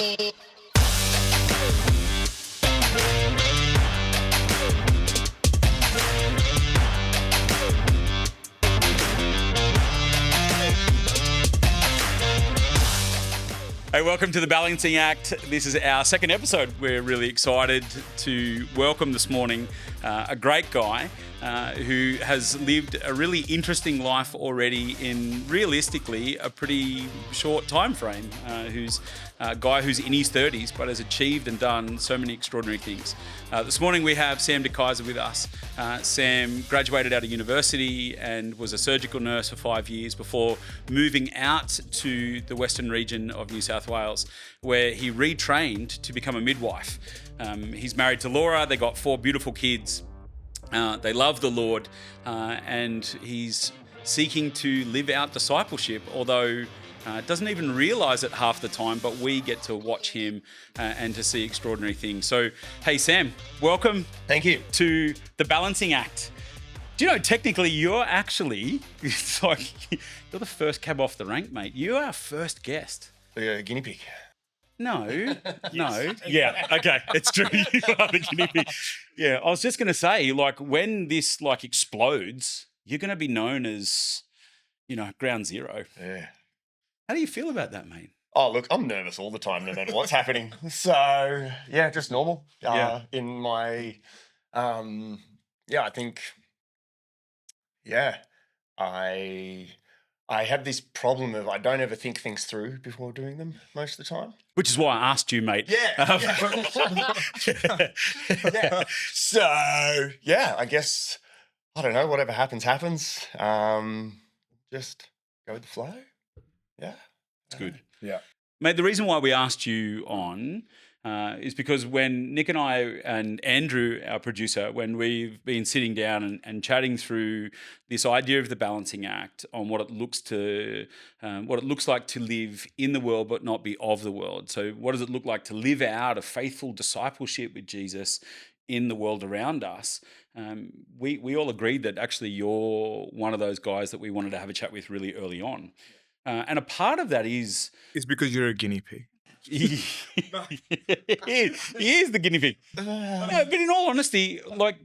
Hey, welcome to The Balancing Act. This is our second episode. We're really excited to welcome this morning a great guy who has lived a really interesting life already in realistically a pretty short time frame, who's a guy who's in his 30s but has achieved and done so many extraordinary things. This morning we have Sam de Keizer with us. Sam graduated out of university and was a surgical nurse for 5 years before moving out to the western region of New South Wales, where he retrained to become a midwife. He's married to Laura. They got 4 beautiful kids. They love the Lord, and he's seeking to live out discipleship, although doesn't even realise it half the time, but we get to watch him and to see extraordinary things. So, hey, Sam, welcome. Thank you. To The Balancing Act. Do you know, technically, it's like, you're the first cab off the rank, mate. You're our first guest. The guinea pig. No. Yeah, okay, it's true. You are the guinea pig. Yeah, I was just going to say, like, when this, like, explodes, you're going to be known as, ground zero. Yeah. How do you feel about that, mate? Oh, look, I'm nervous all the time, no matter what's happening. So, yeah, just normal. In my, I think, I have this problem of I don't ever think things through before doing them most of the time. Which is why I asked you, mate. Yeah. So, I guess, I don't know, whatever happens, happens. Just go with the flow. Yeah. It's good. Yeah. Mate, the reason why we asked you on is because when Nick and I and Andrew, our producer, when we've been sitting down and chatting through this idea of the balancing act on what it looks like to live in the world but not be of the world. So what does it look like to live out a faithful discipleship with Jesus in the world around us? We all agreed that actually you're one of those guys that we wanted to have a chat with really early on. And a part of that is... It's because you're a guinea pig. He is the guinea pig. No, but in all honesty, like,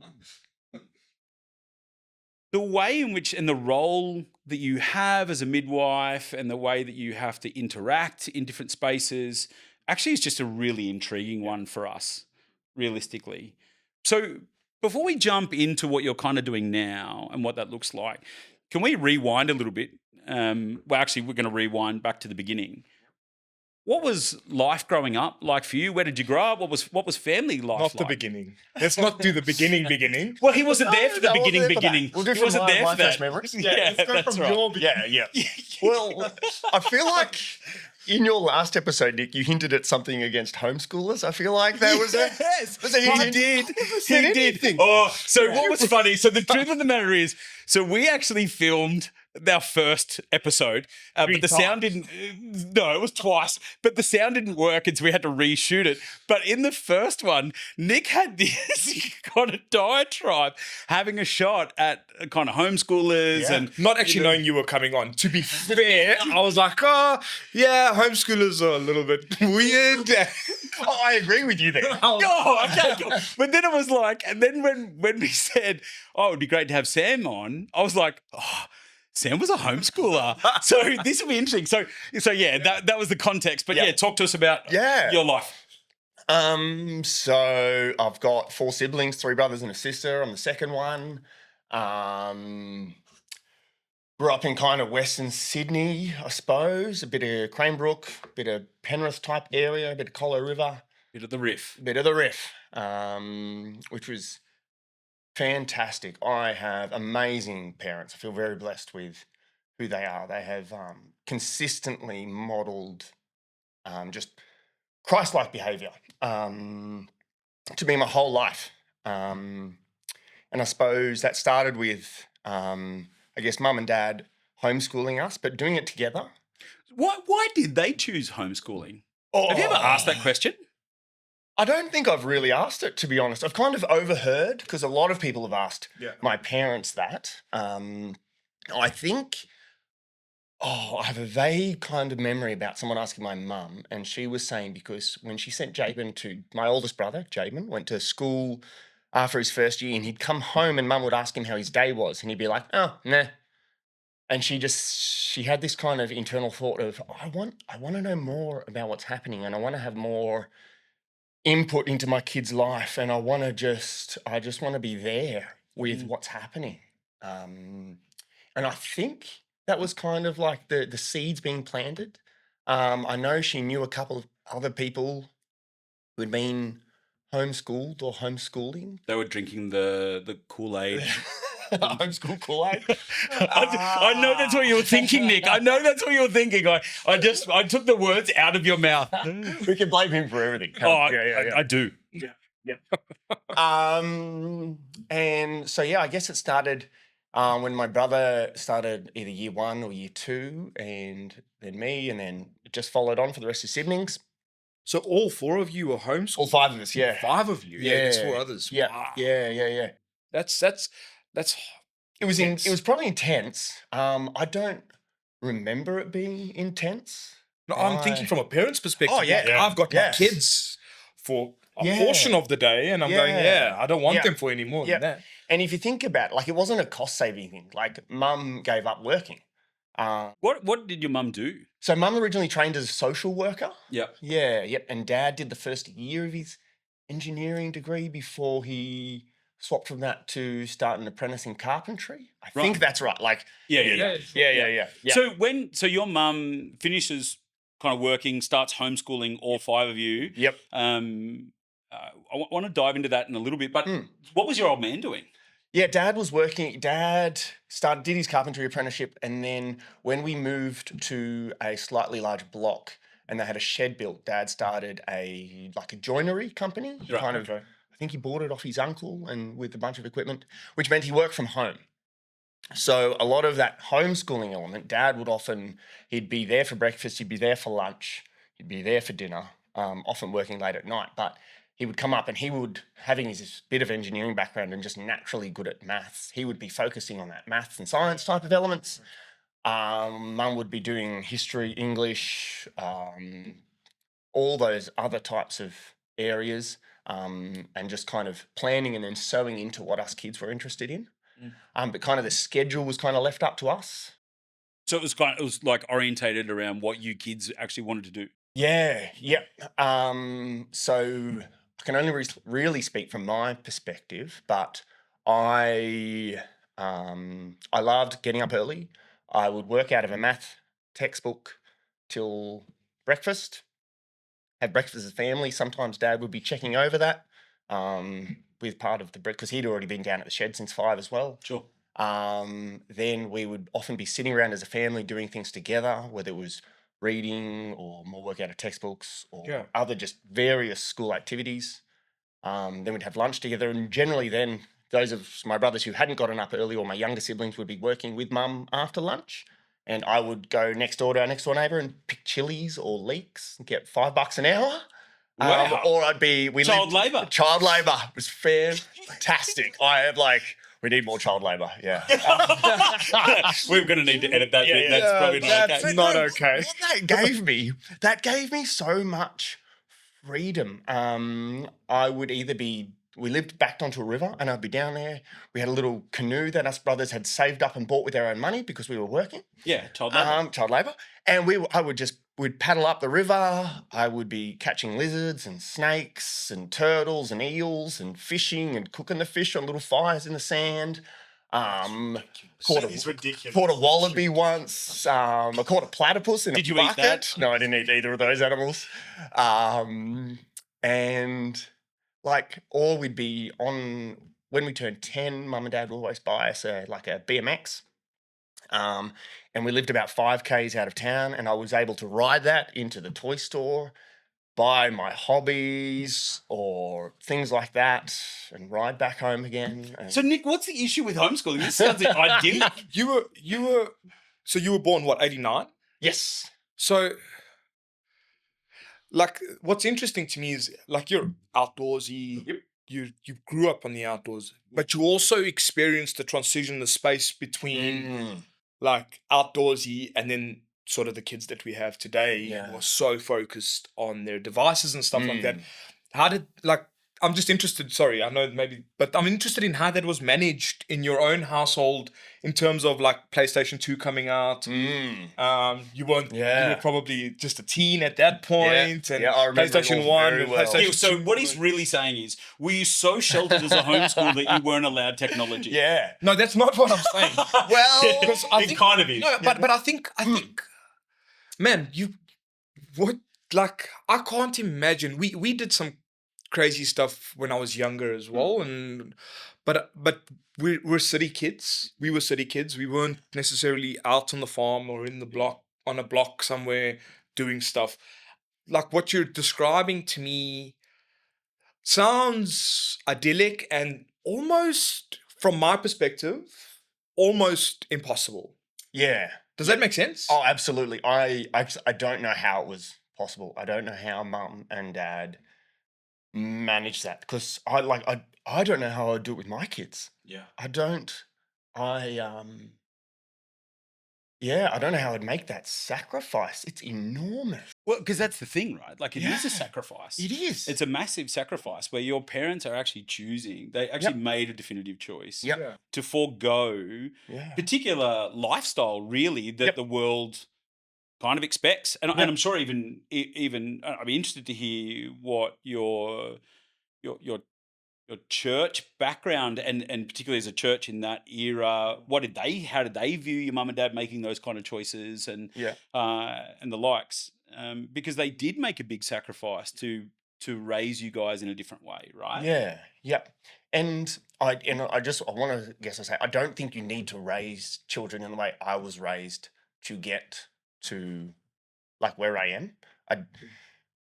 the way in which and the role that you have as a midwife and the way that you have to interact in different spaces actually is just a really intriguing one for us, realistically. So before we jump into what you're kind of doing now and what that looks like, can we rewind a little bit? We're going to rewind back to the beginning. What was life growing up like for you? Where did you grow up? What was family life Not like? the beginning. Let's not do the beginning. Well, he wasn't there for the beginning. We'll do He wasn't there my for that. first memories. Yeah, let's go that's from right. your beginning. Yeah. Well, I feel like in your last episode, Nick, you hinted at something against homeschoolers. I feel like that was He did. Oh, so what was funny? So the truth of the matter is, so we actually filmed our first episkind, but the sound didn't. No, it was twice, but the sound didn't work, and so we had to reshoot it. But in the first one, Nick had this kind of diatribe, having a shot at kind of homeschoolers and Not actually knowing you were coming on. To be fair, I was like, homeschoolers are a little bit weird. I agree with you there. Oh, okay, cool. But then it was like, and then when we said, oh, it would be great to have Sam on, I was like, oh, Sam was a homeschooler. So this will be interesting. So yeah, that was the context. But yeah, talk to us about your life. So I've got 4 siblings, 3 brothers and a sister. I'm the second one. Grew up in kind of Western Sydney, I suppose. A bit of Cranebrook, a bit of Penrith type area, a bit of Colo River. Bit of the riff. Which was fantastic. I have amazing parents. I feel very blessed with who they are. They have consistently modelled just Christ-like behaviour to me my whole life. And I suppose that started with, I guess, mum and dad homeschooling us, but doing it together. Why did they choose homeschooling? Have you ever asked that question? I don't think I've really asked it, to be honest. I've kind of overheard, because a lot of people have asked my parents that. I think Oh, I have a vague kind of memory about someone asking my mum, and she was saying because when she sent Jabin to my oldest brother, Jabin, went to school after his first year, and he'd come home and mum would ask him how his day was, and he'd be like, "Oh, nah." And she had this kind of internal thought of, I want to know more about what's happening, and I want to have more input into my kid's life, and I just want to be there with what's happening. And I think that was kind of like the seeds being planted. I know she knew a couple of other people who had been homeschooled or homeschooling. They were drinking the Kool-Aid. Homeschool Kool-Aid. I know that's what you were thinking, Nick. I know that's what you were thinking. I took the words out of your mouth. We can blame him for everything. I do. Yeah. And so I guess it started when my brother started either year 1 or year 2, and then me, and then it just followed on for the rest of his siblings. So all 4 of you were homeschooled? All 5 of us, yeah. 5 of you? Yeah, there's 4 others. Yeah, Wow. yeah. That's It was probably intense. I don't remember it being intense. No, I'm thinking from a parent's perspective. Oh, yeah. Like, I've got my kids for a portion of the day, and I'm going, I don't want them for any more than that. And if you think about it, like, it wasn't a cost-saving thing. Like, mum gave up working. What did your mum do? So mum originally trained as a social worker. Yep. Yep. And dad did the first year of his engineering degree before he swapped from that to start an apprentice in carpentry. I think that's right. Like, yeah. So your mum finishes kind of working, starts homeschooling all 5 of you. Yep. I want to dive into that in a little bit, but what was your old man doing? Yeah, Dad was working. Dad did his carpentry apprenticeship, and then when we moved to a slightly larger block and they had a shed built, Dad started a joinery company. I think he bought it off his uncle and with a bunch of equipment, which meant he worked from home. So a lot of that homeschooling element, Dad he'd be there for breakfast, he'd be there for lunch, he'd be there for dinner, often working late at night, but he would come up and having his bit of engineering background and just naturally good at maths, he would be focusing on that maths and science type of elements. Mum would be doing history, English, all those other types of areas, and just kind of planning and then sewing into what us kids were interested in. But kind of the schedule was kind of left up to us. So it was like orientated around what you kids actually wanted to do. Yeah. So I can only really speak from my perspective, but I loved getting up early. I would work out of a math textbook till breakfast, have breakfast as a family. Sometimes Dad would be checking over that with part of the breakfast, because he'd already been down at the shed since 5 as well. Sure. Then we would often be sitting around as a family doing things together, whether it was reading or more work out of textbooks or other just various school activities. Then we'd have lunch together, and generally then those of my brothers who hadn't gotten up early or my younger siblings would be working with Mum after lunch, and I would go next door to our next door neighbour and pick chilies or leeks and get $5 an hour. Wow. Or I'd be... Child labour. Child labour. It was fantastic. We need more child labour, yeah. We're going to need to edit that bit. Yeah, that's probably not okay. That's not okay. What that gave me so much freedom. I would we lived backed onto a river, and I'd be down there. We had a little canoe that us brothers had saved up and bought with our own money because we were working. Yeah, child labour. Child labour. And we'd paddle up the river. I would be catching lizards and snakes and turtles and eels and fishing and cooking the fish on little fires in the sand. Caught a wallaby once. I caught a platypus in a bucket. Did you eat that? No, I didn't eat either of those animals. And or we'd be on, when we turned 10, Mum and Dad would always buy us a BMX. And we lived about 5 k's out of town, and I was able to ride that into the toy store, buy my hobbies or things like that, and ride back home again. So Nick, what's the issue with homeschooling? This sounds idyllic. So you were born, what, 89? Yes. So, what's interesting to me is, you're outdoorsy. Yep. You grew up on the outdoors, but you also experienced the transition, the space between like outdoorsy, and then sort of the kids that we have today Yeah. who are so focused on their devices and stuff like that. Mm. How did, like, I'm just interested, sorry, I know maybe, but I'm interested in how that was managed in your own household in terms of like PlayStation 2 coming out. You weren't, you Yeah. were probably just a teen at that point, and Yeah, I remember it PlayStation all 1 very and well. PlayStation Yeah, so 2 what he's really saying is, were you so sheltered as a homeschool that you weren't allowed technology? Yeah. No, that's not what I'm saying. Well, Because I It think, kind of is. no, but I think, man, what, like, I can't imagine. We did some crazy stuff when I was younger as well, and but we're city kids. We were city kids. We weren't necessarily out on the farm or in the block on a block somewhere doing stuff. Like what you're describing to me sounds idyllic and almost, from my perspective, almost impossible. yeah. Does that make sense? Oh, absolutely. I don't know how it was possible. I don't know how mum and dad managed that, because I don't know how I'd do it with my kids. Yeah. I don't. Yeah, I don't know how I'd make that sacrifice. It's enormous. Well, because that's the thing, right? Like it is a Yeah. sacrifice. It is. It's a massive sacrifice where your parents are actually choosing. They actually made a definitive choice Yep. Yeah. to forego Yeah. particular lifestyle, really, that Yep. the world kind of expects. And Yep. I'm sure even I'd be interested to hear what your church background and particularly as a church in that era, how did they view your mum and dad making those kind of choices and Yeah. and the likes, because they did make a big sacrifice to raise you guys in a different way, right? Yeah. Yeah. And I want to say I don't think you need to raise children in the way I was raised to get to like where I am.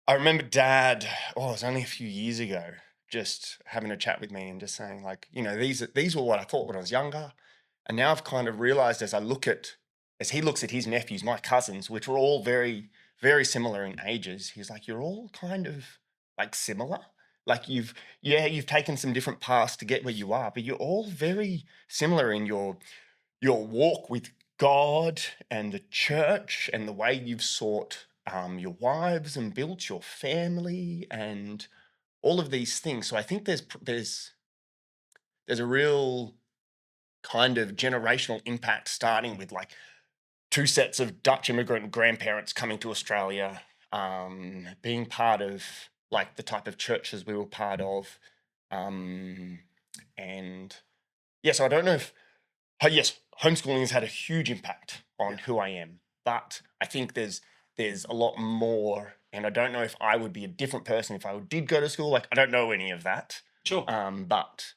I remember Dad. Oh, it was only a few years ago, just having a chat with me and just saying like, these were what I thought when I was younger, and now I've kind of realized as he looks at his nephews, my cousins, which were all very, very similar in ages. He's like, you're all kind of like similar. Like you've taken some different paths to get where you are, but you're all very similar in your walk with God and the church and the way you've sought your wives and built your family and all of these things. So I think there's a real kind of generational impact, starting with like two sets of Dutch immigrant grandparents coming to Australia, being part of like the type of churches we were part of, and yeah. So I don't know if yes, homeschooling has had a huge impact on who I am, but I think there's a lot more, and I don't know if I would be a different person if I did go to school. Like I don't know any of that. Sure. But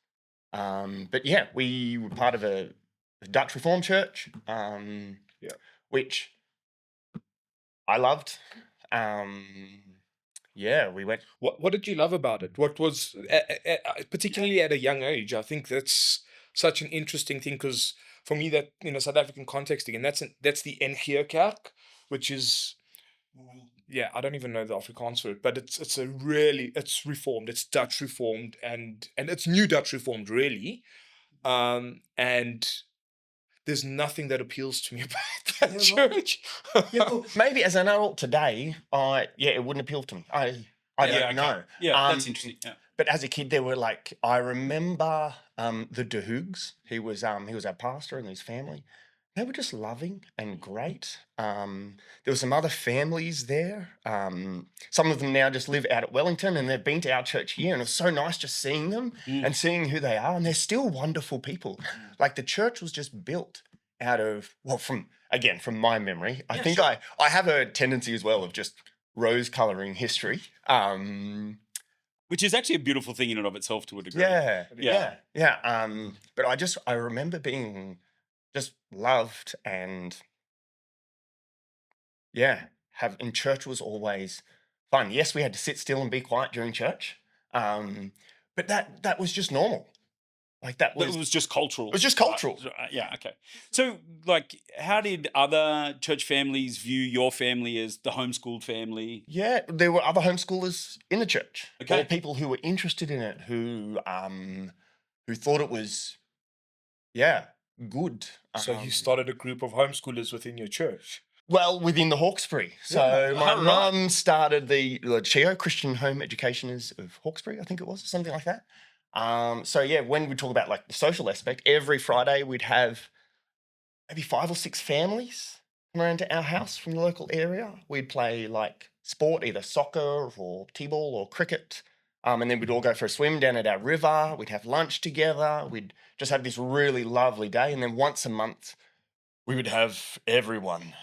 yeah, we were part of a Dutch Reformed church, which I loved. Yeah, we went. What did you love about it? What was, particularly at a young age? I think that's such an interesting thing, because for me, that in a South African context again, that's the NGO Kerk, which is, yeah, I don't even know the Afrikaans for it, but it's reformed, it's Dutch reformed, and it's new Dutch reformed, really, and there's nothing that appeals to me about that church. Yeah, well, maybe as an adult today, it wouldn't appeal to me. I don't know. Yeah, that's interesting. Yeah. But as a kid, there were like, I remember the De Hoogs. He was our pastor and his family. They were just loving and great. There were some other families there. Some of them now just live out at Wellington, and they've been to our church here, and it was so nice just seeing them and seeing who they are. And they're still wonderful people. Like the church was just built out of, well, from my memory. I think I have a tendency as well of just rose-colouring history. Which is actually a beautiful thing in and of itself to a degree. Yeah. But I remember being just loved, and and church was always fun. Yes, we had to sit still and be quiet during church, but that was just normal. Like that was just cultural. It was just cultural. Yeah, okay. So, like, how did other church families view your family as the homeschooled family? Yeah, there were other homeschoolers in the church. Okay. Or people who were interested in it, who thought it was, good. So you started a group of homeschoolers within your church. Well, within the Hawkesbury. So Yeah. my Oh, right. mum started the CHEO, Christian Home Educationers of Hawkesbury, I think it was, something like that. So yeah, when we talk about like the social aspect, every Friday we'd have maybe 5 or 6 families come around to our house from the local area. We'd play like sport, either soccer or t-ball or cricket. And then we'd all go for a swim down at our river. We'd have lunch together. We'd just have this really lovely day. And then once a month, we would have everyone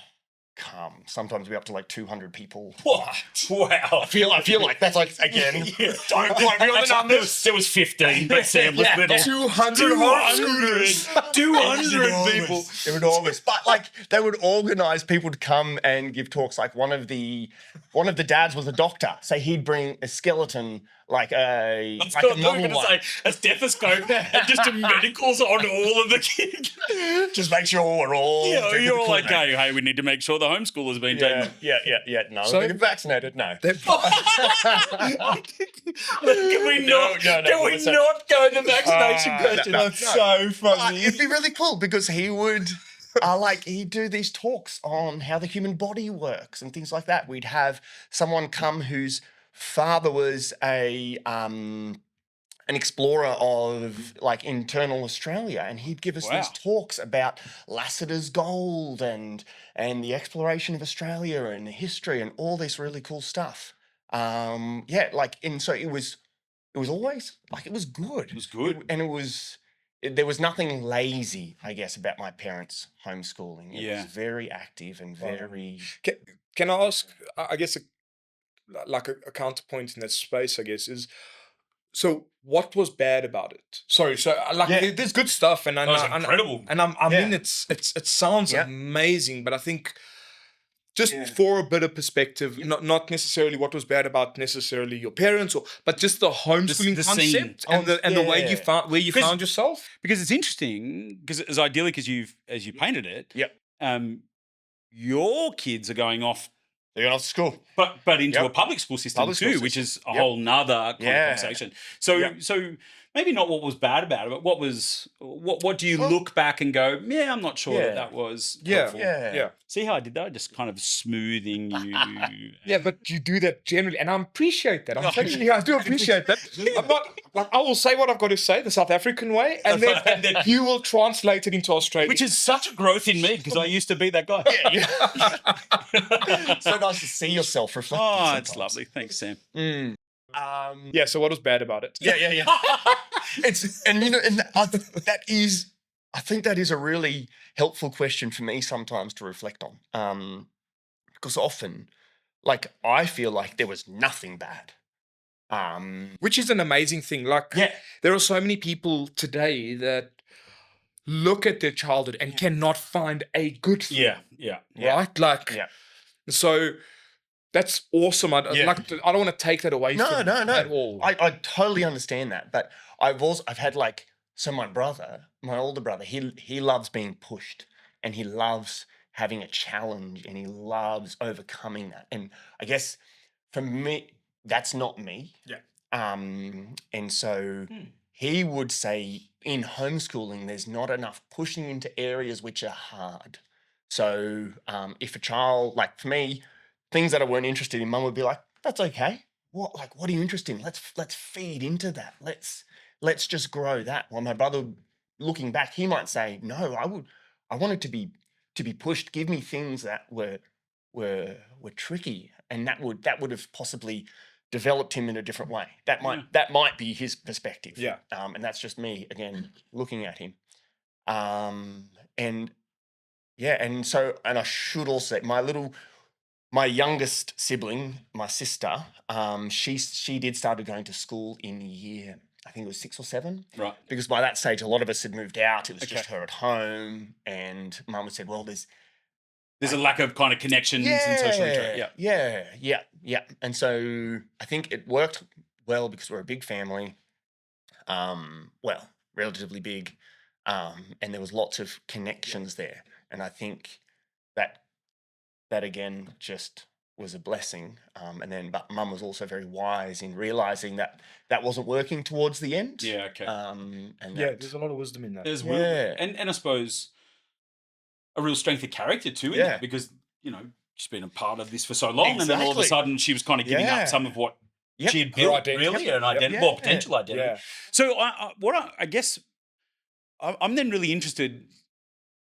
come. Sometimes we up to like 200 people. What? Wow. I feel like that's like, again, Yeah. don't quote me on the numbers. There was 15, but Sam was little. 200 homeschoolers. 200 people. It would always, but like they would organise people to come and give talks. Like one of the dads was a doctor, so he'd bring a skeleton, like a model one. Say a stethoscope and just do medicals on all of the kids. Just make sure we're all. Yeah, you're all like, hey, we need to make sure the homeschooler's been taken. Yeah. No, So- we get vaccinated. No. Can we not? Can we listen. not go to vaccination question? no, That's no. so funny. It'd be really cool because he would, he'd do these talks on how the human body works and things like that. We'd have someone come whose father was an explorer of like internal Australia, and he'd give us these Wow. talks about Lassiter's gold and the exploration of Australia and history and all this really cool stuff. And so it was always like it was good. It was good. There was nothing lazy, I guess, about my parents' homeschooling. It Yeah. was very active and very Can I ask, I guess, a counterpoint in that space, I guess, is, so what was bad about it? Sorry, so there's good stuff, and That was incredible. And I Yeah. mean, it sounds Yeah. amazing, but I think just Yeah. for a bit of perspective, not necessarily what was bad about necessarily your parents, but just the homeschooling the scene. concept and the way you Yeah. found Because- found yourself. Because it's interesting, because as idyllic as you painted it, Yep. Your kids are going off, they're going off to school. but into Yep. a public school system Public too, school which system. is a Yep. whole nother kind Yeah. of conversation. So Yep. so maybe not what was bad about it, but what do you Well- look back and go, yeah, I'm not sure Yeah. that was Yeah. helpful. Yeah. See how I did that? Just kind of smoothing you. Yeah, but you do that generally, and I appreciate that. I'm Oh, telling you, I do appreciate that. I'm not like, I will say what I've got to say, the South African way, and then you will translate it into Australian. Which is such a growth in me because I used to be that guy. So nice to see yourself reflected. Oh, it's sometimes. lovely. Thanks, Sam. Yeah. So what was bad about it? Yeah. It's and I think that is a really helpful question for me sometimes to reflect on. Because often, like I feel like there was nothing bad. Which is an amazing thing. Like, Yeah. there are so many people today that look at their childhood and cannot find a good thing. Yeah. Right? Like, Yeah. so that's awesome. I Yeah. don't want to take that away No. from you at all. I totally understand that, but I've had like my older brother, he loves being pushed, and he loves having a challenge, and he loves overcoming that. And I guess for me, that's not me. Yeah. And so he would say in homeschooling, there's not enough pushing into areas which are hard. So if a child, like for me, things that I weren't interested in, mum would be like, "That's okay. What are you interested in? Let's feed into that. Let's just grow that." While my brother, looking back, he might say, "No, I wanted to be pushed. Give me things that were tricky, and that would have possibly developed him in a different way. That might be his perspective. Yeah. And that's just me again looking at him. And I should also say my youngest sibling, my sister, she did start going to school in year, I think it was 6 or 7. Right. Because by that stage, a lot of us had moved out. It was just Okay. her at home, and mum had said, "Well, there's There's a lack of kind of connections and social interaction. Yeah. yeah. And so I think it worked well because we're a big family, relatively big, and there was lots of connections there. And I think that again just was a blessing. But mum was also very wise in realizing that wasn't working towards the end. Yeah, okay. And Yeah, that- there's a lot of wisdom in that. There's Yeah. and I suppose a real strength of character too in Yeah. that, because she's been a part of this for so long, and then all of a Exactly. sudden she was kind of giving up Yeah. some of what Yep. she had Her built, identity. really, an identity, Yep. well, Yeah. potential identity. Yeah. So I guess I'm then really interested.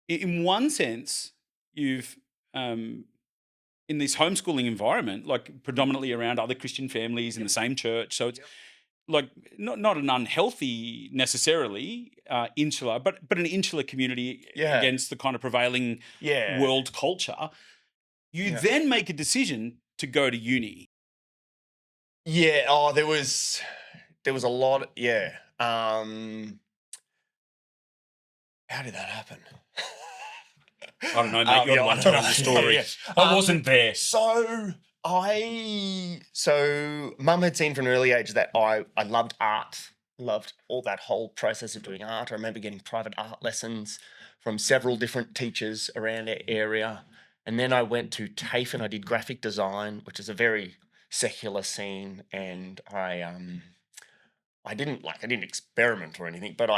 In one sense, you've in this homeschooling environment, like predominantly around other Christian families in the same church. So it's like not an unhealthy necessarily insular, but an insular community Yeah. against the kind of prevailing Yeah. world culture. You Yeah. then make a decision to go to uni. Yeah. Oh, there was a lot. Yeah. How did that happen? I don't know, mate. You're the one telling the story. Yeah. I wasn't there. So mum had seen from an early age that I loved art, loved all that whole process of doing art. I remember getting private art lessons from several different teachers around the area. And then I went to TAFE and I did graphic design, which is a very secular scene. And I didn't experiment or anything, but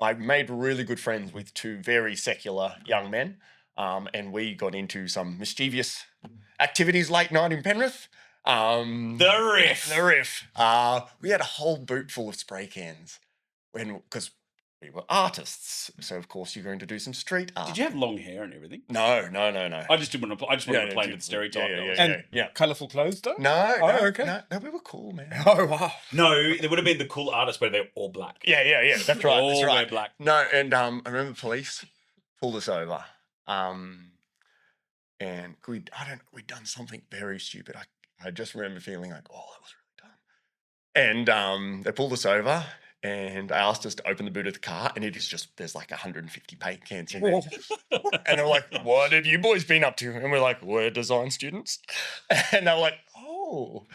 I made really good friends with two very secular young men. And we got into some mischievous activities late night in Penrith. The Riff. The Riff. We had a whole boot full of spray cans because we were artists. So, of course, you're going to do some street art. Did you have long hair and everything? No. I just didn't want to. I just wanted to play into the stereotype. And colourful clothes, though? No. Okay. No, we were cool, man. Oh, wow. No, there would have been the cool artists, but they were all black. Yeah. That's right. All That's right. wear black. No, and I remember police pulled us over. And we'd done something very stupid. I just remember feeling like, oh, that was really dumb. And they pulled us over and they asked us to open the boot of the car, and it is just, there's like 150 paint cans in there. And they're like, what have you boys been up to? And we're like, we're design students. And they're like, oh,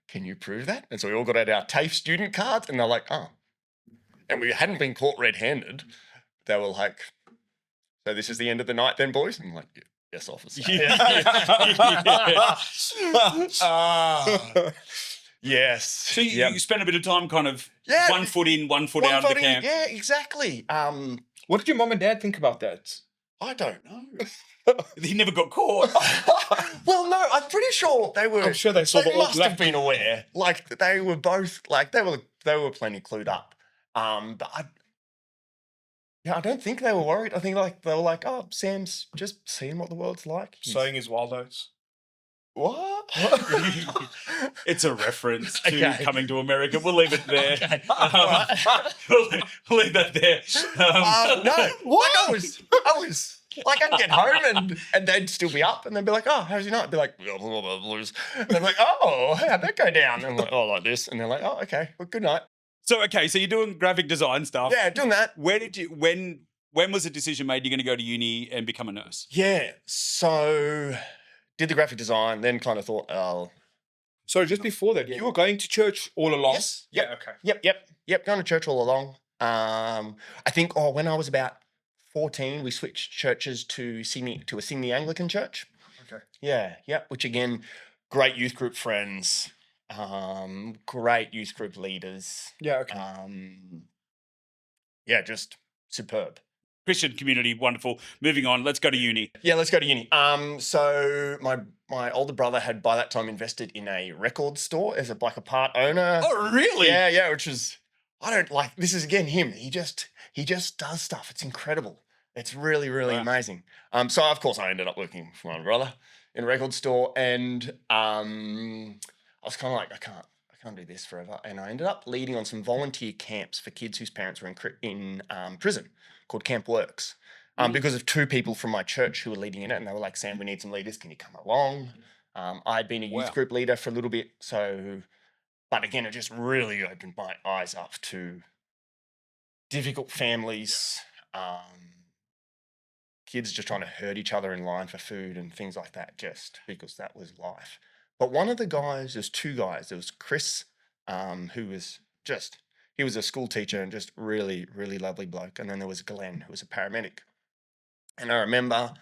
can you prove that? And so we all got out our TAFE student cards, and they're like, oh. And we hadn't been caught red-handed. They were like, so this is the end of the night then, boys? And I'm like, yes, officer. Yes. So you spent a bit of time kind of 1 foot in, 1 foot out of the camp. Yeah, exactly. What did your mum and dad think about that? I don't know. He never got caught. Well, no, I'm pretty sure they were. I'm sure they saw the all must black. have been aware. Like they were both like they were plenty clued up. But I don't think they were worried. I think they were like, oh, Sam's just seeing what the world's like. Sowing his wild oats. What? It's a reference to Okay. Coming to America. We'll leave it there. Okay. We'll leave that there. No, what? I was like, I'd get home and they'd still be up, and they'd be like, "Oh, how's your night?" I'd be like, "Blah, blah, blah, blues." And they're like, "Oh, how'd that go down?" And I'm like, "Oh, like this." And they're like, "Oh, okay, well, good night." So you're doing graphic design stuff. Yeah, doing that. When was the decision made you're going to go to uni and become a nurse? Yeah, so did the graphic design, then kind of thought, oh, So just before that, you were going to church all along? yes, Yeah, okay. yep, going to church all along. I think, when I was about 14, we switched churches to a Sydney Anglican church. Okay. Yeah, which again, great youth group friends, great youth group leaders. Yeah, okay. Just superb. Christian community, wonderful. Moving on, let's go to uni. Yeah, let's go to uni. So my older brother had by that time invested in a record store as a part owner. Oh, really? Yeah, which is, I don't like, this is again him. He just does stuff. It's incredible. It's really, really Wow. amazing. So of course I ended up working for my brother in a record store, and I was kind of like, I can't do this forever. And I ended up leading on some volunteer camps for kids whose parents were in prison, called Camp Works, because of two people from my church who were leading in it, and they were like, "Sam, we need some leaders. Can you come along?" I'd been a youth Wow. group leader for a little bit, but again, it just really opened my eyes up to difficult families, kids just trying to hurt each other in line for food and things like that, just because that was life. But one of the guys, there's two guys. There was Chris, who was he was a school teacher and just really, really lovely bloke. And then there was Glenn, who was a paramedic. And I remember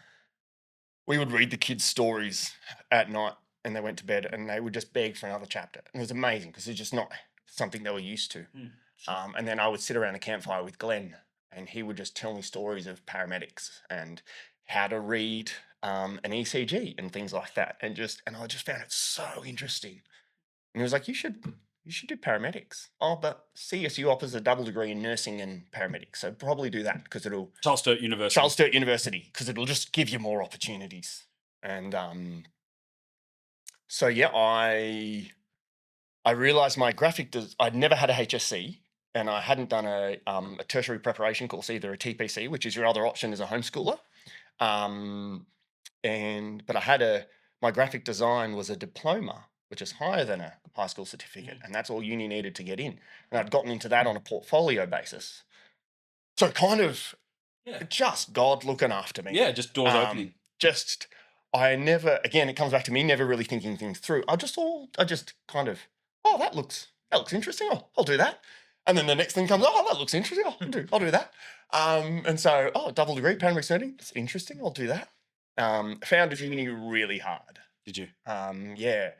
we would read the kids' stories at night, and they went to bed and they would just beg for another chapter. And it was amazing because it's just not something they were used to. And then I would sit around a campfire with Glenn, and he would just tell me stories of paramedics and how to read an ECG and things like that, and I just found it so interesting. And he was like, you should do paramedics. Oh, but CSU offers a double degree in nursing and paramedics, so probably do that because it'll Charles Sturt University. Charles Sturt University, because it'll just give you more opportunities. And so yeah, I realised my I'd never had a HSC, and I hadn't done a tertiary preparation course either, a TPC, which is your other option as a homeschooler. But I had my graphic design was a diploma, which is higher than a high school certificate, and that's all uni needed to get in. And I'd gotten into that on a portfolio basis. So kind of just God looking after me. Yeah, just doors opening. Again, it comes back to me never really thinking things through. I just kind of, oh, that looks interesting. I'll do that. And then the next thing comes, oh, that looks interesting. I'll do that. And so, double degree, paramedic nursing, it's interesting. I'll do that. Found uni really hard. Did you? Yeah.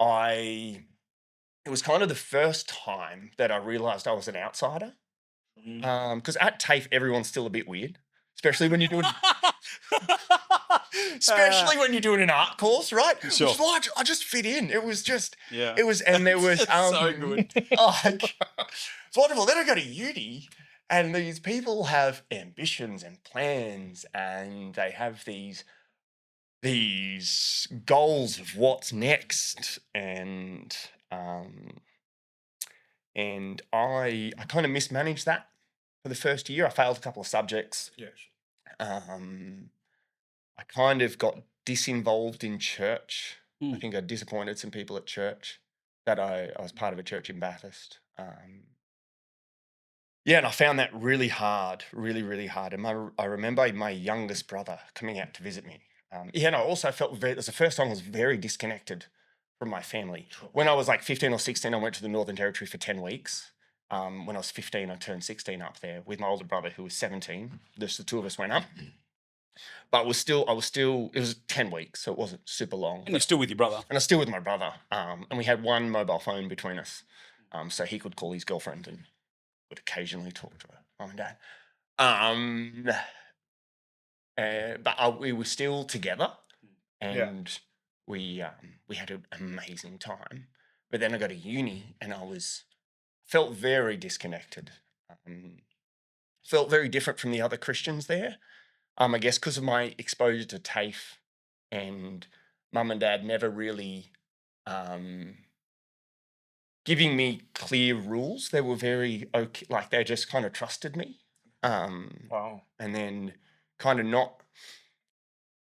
It was kind of the first time that I realised I was an outsider. Because at TAFE, everyone's still a bit weird, especially when you're doing an art course, right? Sure. Which is why I just fit in. It was just, Yeah. it was, and there was, so good. It's wonderful. Then I go to uni, and these people have ambitions and plans, and they have these goals of what's next, and I kind of mismanaged that for the first year. I failed a couple of subjects. Yeah. I kind of got disinvolved in church. Hmm. I think I disappointed some people at church that I was part of a church in Bathurst. And I found that really hard, really, really hard. And I remember my youngest brother coming out to visit me. And I also felt it was the first time I was very disconnected from my family. When I was like 15 or 16, I went to the Northern Territory for 10 weeks. When I was 15, I turned 16 up there with my older brother who was 17. Just the two of us went up. But it was 10 weeks, so it wasn't super long. And you're still with your brother. And I was still with my brother. And we had one mobile phone between us. So he could call his girlfriend and would occasionally talk to her mum and dad. But we were still together, and we had an amazing time. But then I got to uni, and felt very disconnected. Felt very different from the other Christians there. I guess because of my exposure to TAFE, and mum and dad never really giving me clear rules. They were very okay, like they just kind of trusted me. Wow. And then kind of not,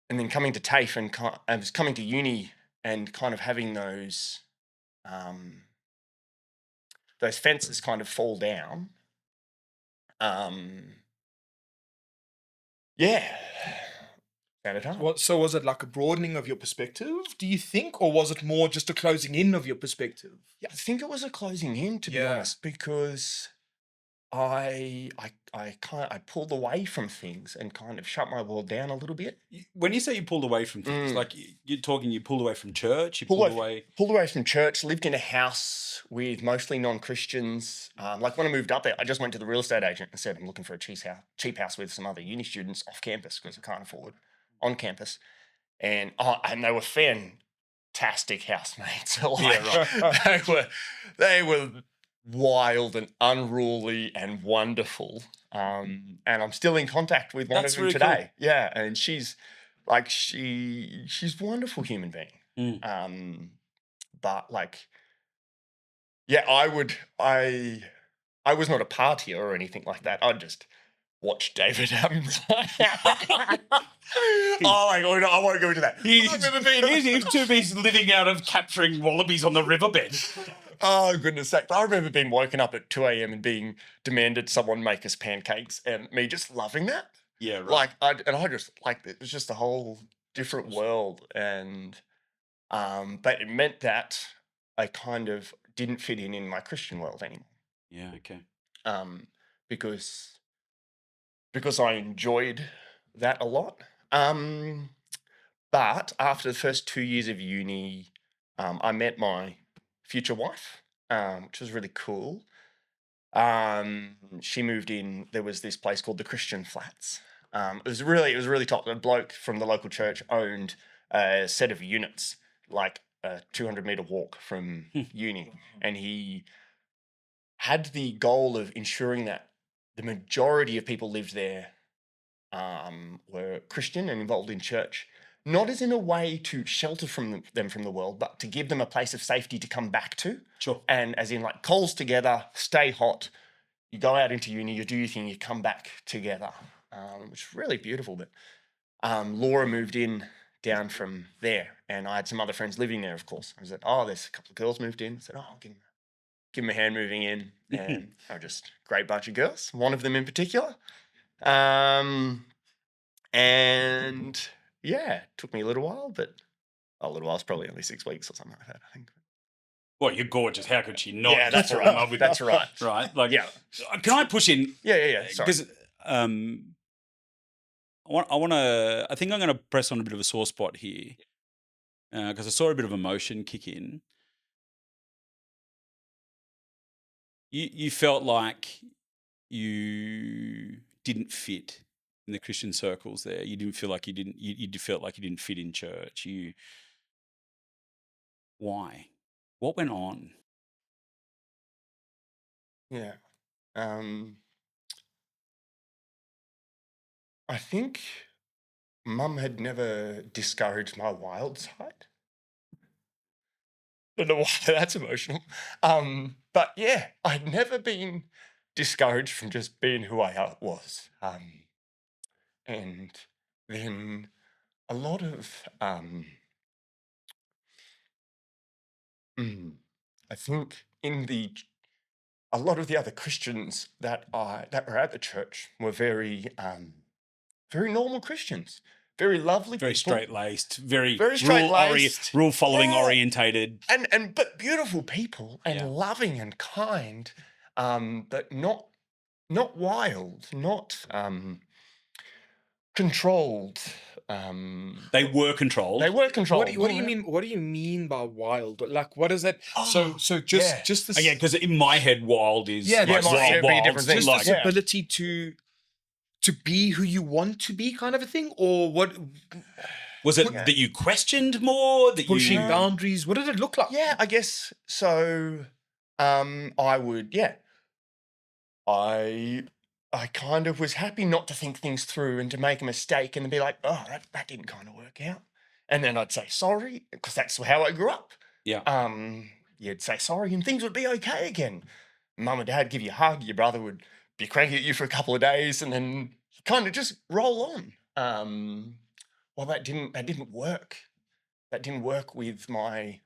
and then coming to TAFE and I was coming to uni and kind of having those fences kind of fall down. Yeah. Found it hard. So was it like a broadening of your perspective, do you think, or was it more just a closing in of your perspective? Yeah, I think it was a closing in, to be honest, because I pulled away from things and kind of shut my world down a little bit. When you say you pulled away from things, like you pulled away from church, Pulled away from church, lived in a house with mostly non-Christians. Like when I moved up there, I just went to the real estate agent and said, I'm looking for a cheap house with some other uni students off campus because I can't afford on campus. And they were fantastic housemates. They were wild and unruly and wonderful. And I'm still in contact with one of them today. Cool. Yeah, and she's a wonderful human being. But like, yeah, I was not a partier or anything like that. I'd just watch David Adams. Oh my God, I won't go into that. He's too busy living out of capturing wallabies on the riverbed. Oh, goodness sake. I remember being woken up at 2 a.m. and being demanded someone make us pancakes and me just loving that. Yeah, right. It was just a whole different world. And, but it meant that I kind of didn't fit in my Christian world anymore. Yeah, okay. Because I enjoyed that a lot. But after the first 2 years of uni, I met my future wife, which was really cool. She moved in. There was this place called the Christian Flats, It was really top. The bloke from the local church owned a set of units, like a 200-meter walk from uni, and he had the goal of ensuring that the majority of people lived there were Christian and involved in church, not as in a way to shelter them from the world, but to give them a place of safety to come back to. Sure. And as in like coals together, stay hot. You go out into uni, you do your thing, you come back together, which is really beautiful. But Laura moved in down from there, and I had some other friends living there, of course. I said, oh, there's a couple of girls moved in. I said, oh, I'll give them a hand moving in. And they were just a great bunch of girls, one of them in particular. And yeah, it took me a little while, but a little while is probably only 6 weeks or something like that, I think. Well, you're gorgeous. How could she not? Yeah, that's fall in right. love with That's you? right. Right. Like, Yeah. Can I push in? Yeah. Sorry. Because I think I'm going to press on a bit of a sore spot here because I saw a bit of emotion kick in. You felt like you didn't fit in the Christian circles there. You didn't feel like you didn't. You felt like you didn't fit in church. Why? What went on? Yeah. I think Mum had never discouraged my wild side. Don't know why that's emotional. But yeah, I'd never been discouraged from just being who I was. And then a lot of I think a lot of the other Christians that were at the church were very normal Christians, very lovely, Very people, straight-laced, very straight-laced, rule-following yeah, orientated. but beautiful people and Yeah. loving and kind, but not wild, not controlled. They were controlled. They were controlled. What do you mean? What do you mean by wild? Like, what is that? So yeah. just this. Again, because in my head, wild is Yeah, like yeah, wild, it'd be a wild, different thing. Just like this ability to be who you want to be, kind of a thing, or what? was it that you questioned more? That Pushing you boundaries. What did it look like? Yeah, I guess so. I would, yeah. I kind of was happy not to think things through and to make a mistake and then be like, oh, that didn't kind of work out. And then I'd say sorry, because that's how I grew up. Yeah. You'd say sorry and things would be okay again. Mum and Dad give you a hug, your brother would be cranky at you for a couple of days and then you kind of just roll on. Well, that didn't work. That didn't work with my...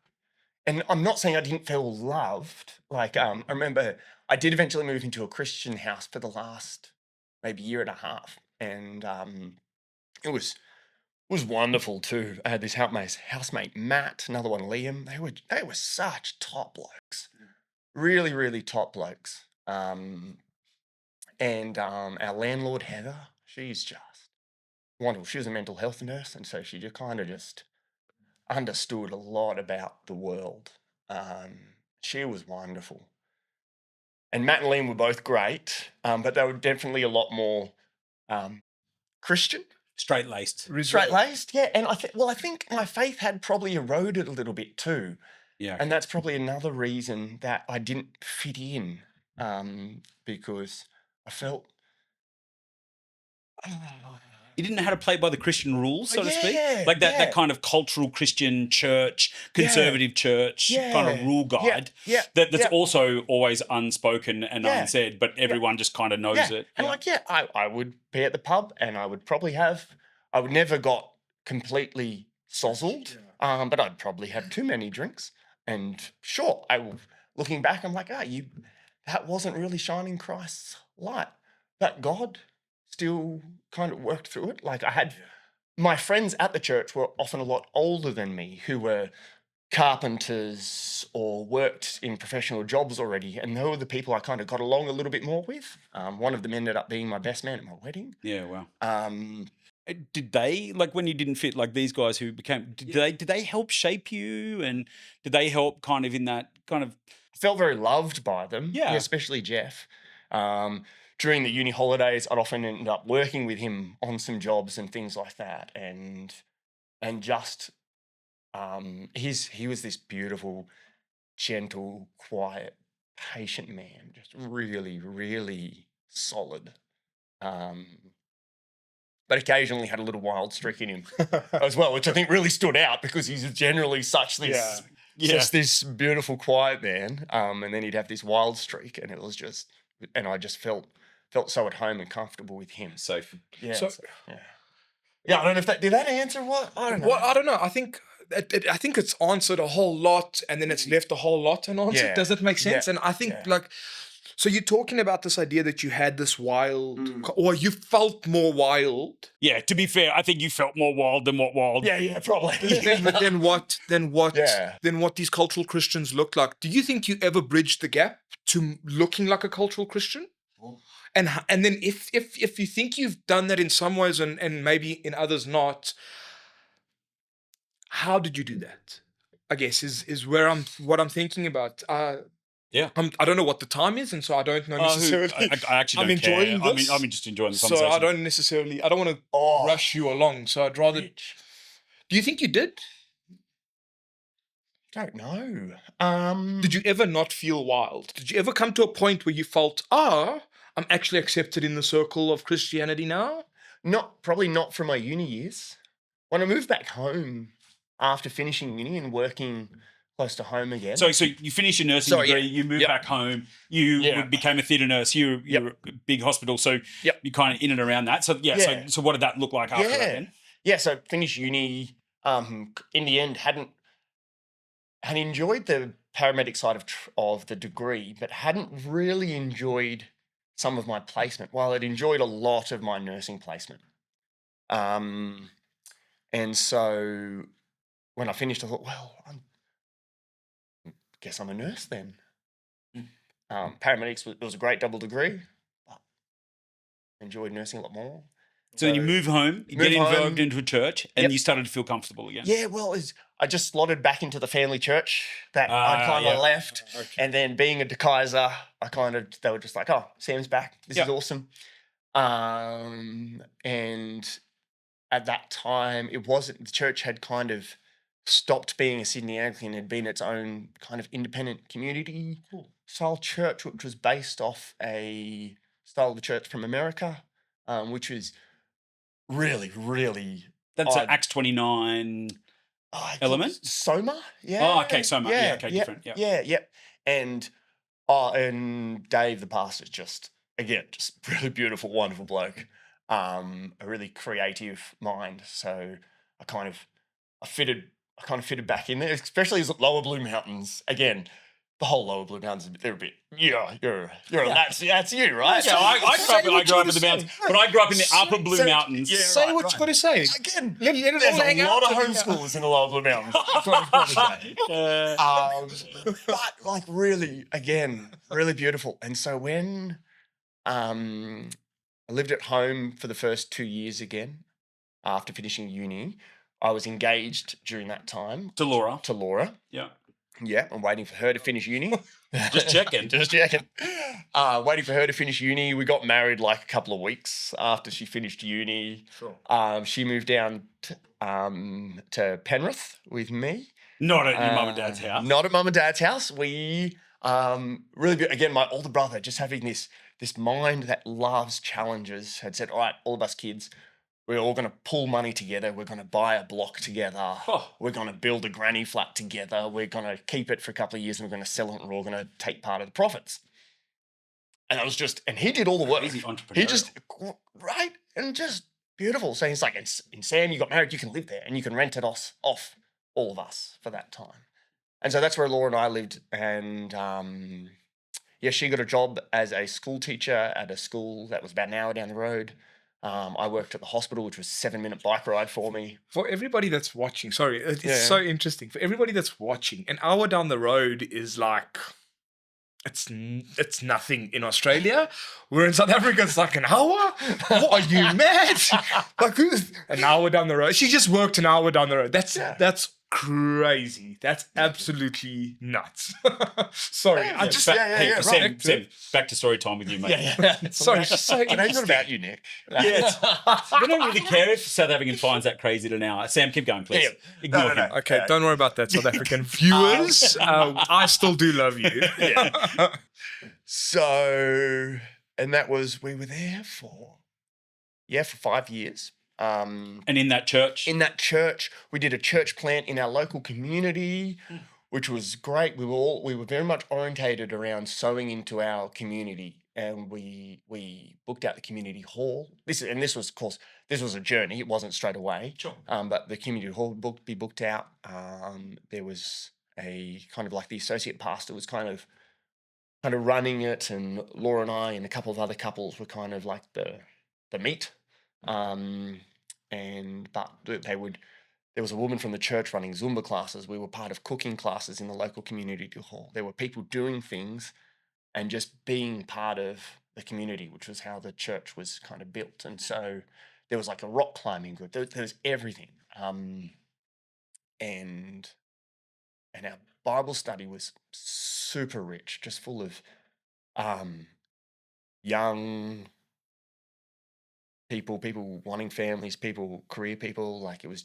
And I'm not saying I didn't feel loved. Like, I remember I did eventually move into a Christian house for the last maybe year and a half. And it was wonderful too. I had this housemate Matt, another one Liam. They were such top blokes. Really, really top blokes. And our landlord Heather, she's just wonderful. She was a mental health nurse, and so she just kind of just understood a lot about the world. She was wonderful. And Matt and Liam were both great, but they were definitely a lot more Christian. Straight-laced. Straight-laced, yeah. And I think my faith had probably eroded a little bit too. Yeah. And that's probably another reason that I didn't fit in, because I felt... You didn't know how to play by the Christian rules, so to speak? Yeah, Like that yeah. kind of cultural Christian church, conservative church kind of rule guide that's also always unspoken and unsaid, but everyone just kind of knows it. And I would be at the pub and I would probably I would never got completely sozzled, but I'd probably have too many drinks. And sure, looking back, I'm like, that wasn't really shining Christ's light. But God still kind of worked through it. Like I had my friends at the church were often a lot older than me, who were carpenters or worked in professional jobs already, and they were the people I kind of got along a little bit more with. One of them ended up being my best man at my wedding. Yeah, wow. Did they, like when you didn't fit, like these guys who became, did they help shape you, and did they help kind of in that kind of... I felt very loved by them, Yeah. especially Jeff. during the uni holidays, I'd often end up working with him on some jobs and things like that. And just he was this beautiful, gentle, quiet, patient man, just really, really solid. But occasionally had a little wild streak in him as well, which I think really stood out because he's generally such this just this beautiful, quiet man. And then he'd have this wild streak, and it was just, and I just felt so at home and comfortable with him. Safe. Yeah. So- Yeah, I don't know if did that answer what? I don't know. Well, I don't know. I think it's answered a whole lot, and then it's left a whole lot unanswered. Yeah. Does that make sense? Yeah. And I think Yeah. so you're talking about this idea that you had this wild, or you felt more wild Yeah, to be fair, I think you felt more wild than what wild. Yeah, probably. than what Yeah. than what these cultural Christians look like. Do you think you ever bridged the gap to looking like a cultural Christian? And then if you think you've done that in some ways and maybe in others not, how did you do that? I guess is what I'm thinking about. Yeah. I don't know what the time is, and so I don't know necessarily. I actually I'm don't care. enjoying this. I'm just enjoying the So conversation. I don't want to rush you along. So I'd rather. Do you think you did? Don't know. Did you ever not feel wild? Did you ever come to a point where you felt, I'm actually accepted in the circle of Christianity now? Probably not from my uni years. When I moved back home after finishing uni and working close to home again. So you finished your nursing degree, you moved back home, you became a theatre nurse, you're a big hospital, so you're kind of in and around that. So so what did that look like after that then? Yeah, so finished uni, in the end had enjoyed the paramedic side of the degree, but hadn't really enjoyed some of my placement, while I'd enjoyed a lot of my nursing placement. And so when I finished, I thought, well, guess I'm a nurse then. Paramedics, it was a great double degree. But enjoyed nursing a lot more. So then you move home, you get involved into a church, and you started to feel comfortable again. Yeah, well, I just slotted back into the family church that I kind of left. Okay. And then being a de Keizer, they were just like, oh, Sam's back. This is awesome. And at that time, the church had kind of stopped being a Sydney Anglican, had been its own kind of independent community style church, which was based off a style of the church from America, which was really, really... That's an Acts 29 element? Soma, yeah. Oh, okay, Soma. Yeah, okay, different. Yeah. Yeah. And Dave, the pastor, just really beautiful, wonderful bloke. A really creative mind. So I kind of fitted back in there, especially as Lower Blue Mountains. Again, the whole Lower Blue Mountains, they're a bit, that's you, right? Yeah, I grew up in the mountains, but I grew up in the Upper Blue Mountains. Yeah, Say what you've got to say. Again, Let it there's all hang a lot out. of homeschoolers in the Lower Blue Mountains. That's what I've got to say. But like really, again, really beautiful. And so when I lived at home for the first 2 years again, after finishing uni, I was engaged during that time. To Laura. Yeah. Yeah, I'm waiting for her to finish uni. Just checking. Waiting for her to finish uni. We got married like a couple of weeks after she finished uni. Sure. She moved down to Penrith with me. Not at your mum and dad's house. Not at mum and dad's house. We again, my older brother, just having this mind that loves challenges, had said, all right, all of us kids, we're all going to pull money together. We're going to buy a block together. We're going to build a granny flat together. We're going to keep it for a couple of years and we're going to sell it and we're all going to take part of the profits. And and he did all the work. Easy entrepreneurial. He just, right? And just beautiful. So he's like, in Sam, you got married, you can live there and you can rent it off all of us for that time. And so that's where Laura and I lived. And she got a job as a school teacher at a school that was about an hour down the road. I worked at the hospital, which was a 7-minute bike ride for me. For everybody that's watching, sorry, it's so interesting. For everybody that's watching, an hour down the road is like, it's nothing in Australia. We're in South Africa, it's like an hour? What, are you mad? Like, an hour down the road. She just worked an hour down the road. That's crazy. That's absolutely nuts. Sorry, I just yeah, Sam, right. back to story time with you, mate. Yeah. Sorry, it's just so I know it's interesting. not about you, Nick. We don't really care if South African finds that crazy to now. Sam, keep going, please. Yeah. Ignore No. him. Okay, don't worry about that, South African viewers. I still do love you. So, and that was, we were there for 5 years. And in that church? In that church, we did a church plant in our local community, which was great. We were very much orientated around sowing into our community, and we booked out the community hall. This was, of course, this was a journey. It wasn't straight away. Sure. But the community hall be booked out. There was a kind of like the associate pastor was kind of running it, and Laura and I and a couple of other couples were kind of like the meat. But there was a woman from the church running Zumba classes. We were part of cooking classes in the local community hall. There were people doing things and just being part of the community, which was how the church was kind of built. And so there was like a rock climbing group. There was everything. And our Bible study was super rich, just full of young people wanting families, career people. Like it was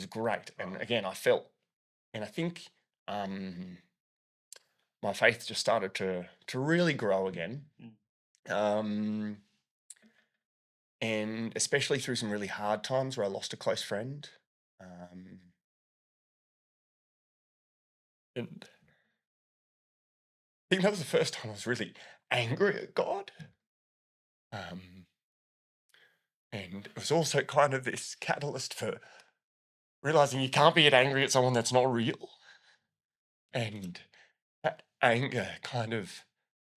great. And again, I think my faith just started to really grow again. And especially through some really hard times where I lost a close friend. And I think that was the first time I was really angry at God. And it was also kind of this catalyst for realizing you can't be angry at someone that's not real. And that anger kind of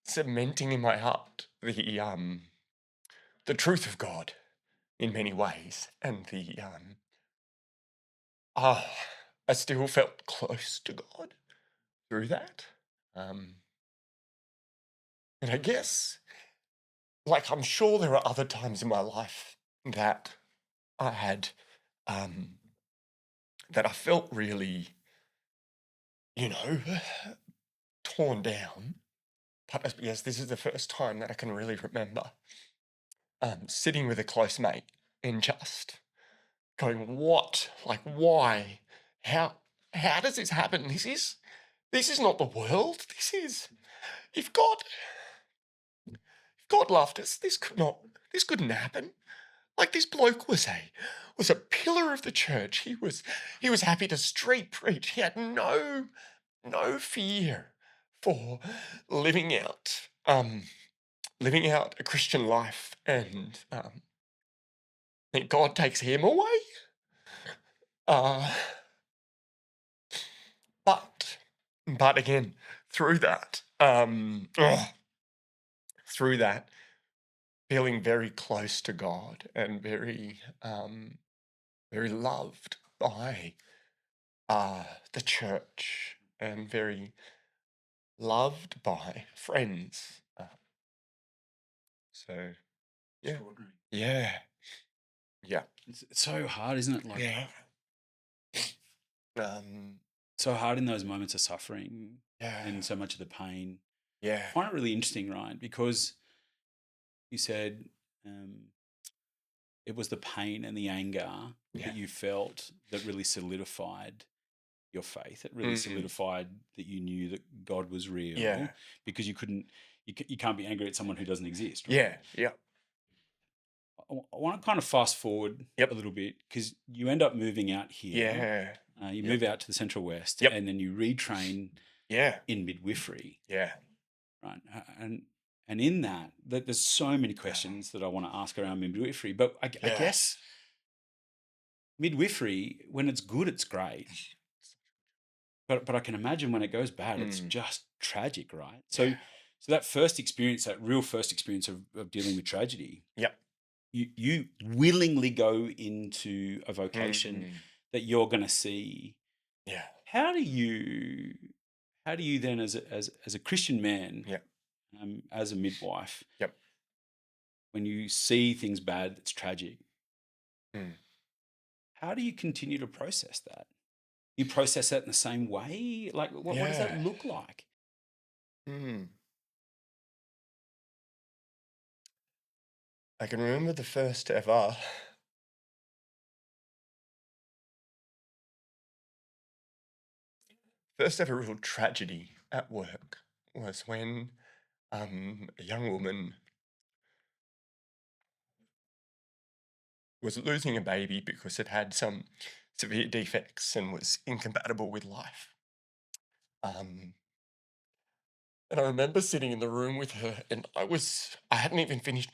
cementing in my heart the truth of God in many ways. And I still felt close to God through that. And I guess, like, I'm sure there are other times in my life that I had, that I felt really, torn down. But yes, this is the first time that I can really remember sitting with a close mate and just going, what? Like, why? How does this happen? This is not the world. If God loved us, this couldn't happen. Like, this bloke was a pillar of the church. He was happy to street preach. He had no fear for living out a Christian life, and then God takes him away. But again, through that, feeling very close to God and very loved by the church and very loved by friends. So, yeah. Extraordinary. Yeah. It's so hard, isn't it? Like, Yeah. so hard in those moments of suffering Yeah. and so much of the pain. Yeah. I find it really interesting, right? Because you said it was the pain and the anger that you felt that really solidified your faith. It really solidified that you knew that God was real. Yeah. Because you can't be angry at someone who doesn't exist. Right? Yeah. Yeah. I want to kind of fast forward a little bit, because you end up moving out here. Yeah. You move out to the Central West, and then you retrain in midwifery. Yeah. Right. And in that, there's so many questions that I want to ask around midwifery. But I guess midwifery, when it's good, it's great. But I can imagine when it goes bad, it's just tragic, right? So that first experience, that real first experience of dealing with tragedy. Yep. You willingly go into a vocation that you're going to see. Yeah. How do you then, as a Christian man, as a midwife, when you see things bad, that's tragic, how do you continue to process that? You process that in the same way? Like, what does that Yeah. look like? Mm. I can remember the first ever real tragedy at work was when a young woman was losing a baby because it had some severe defects and was incompatible with life. Um, and I remember sitting in the room with her, and I hadn't even finished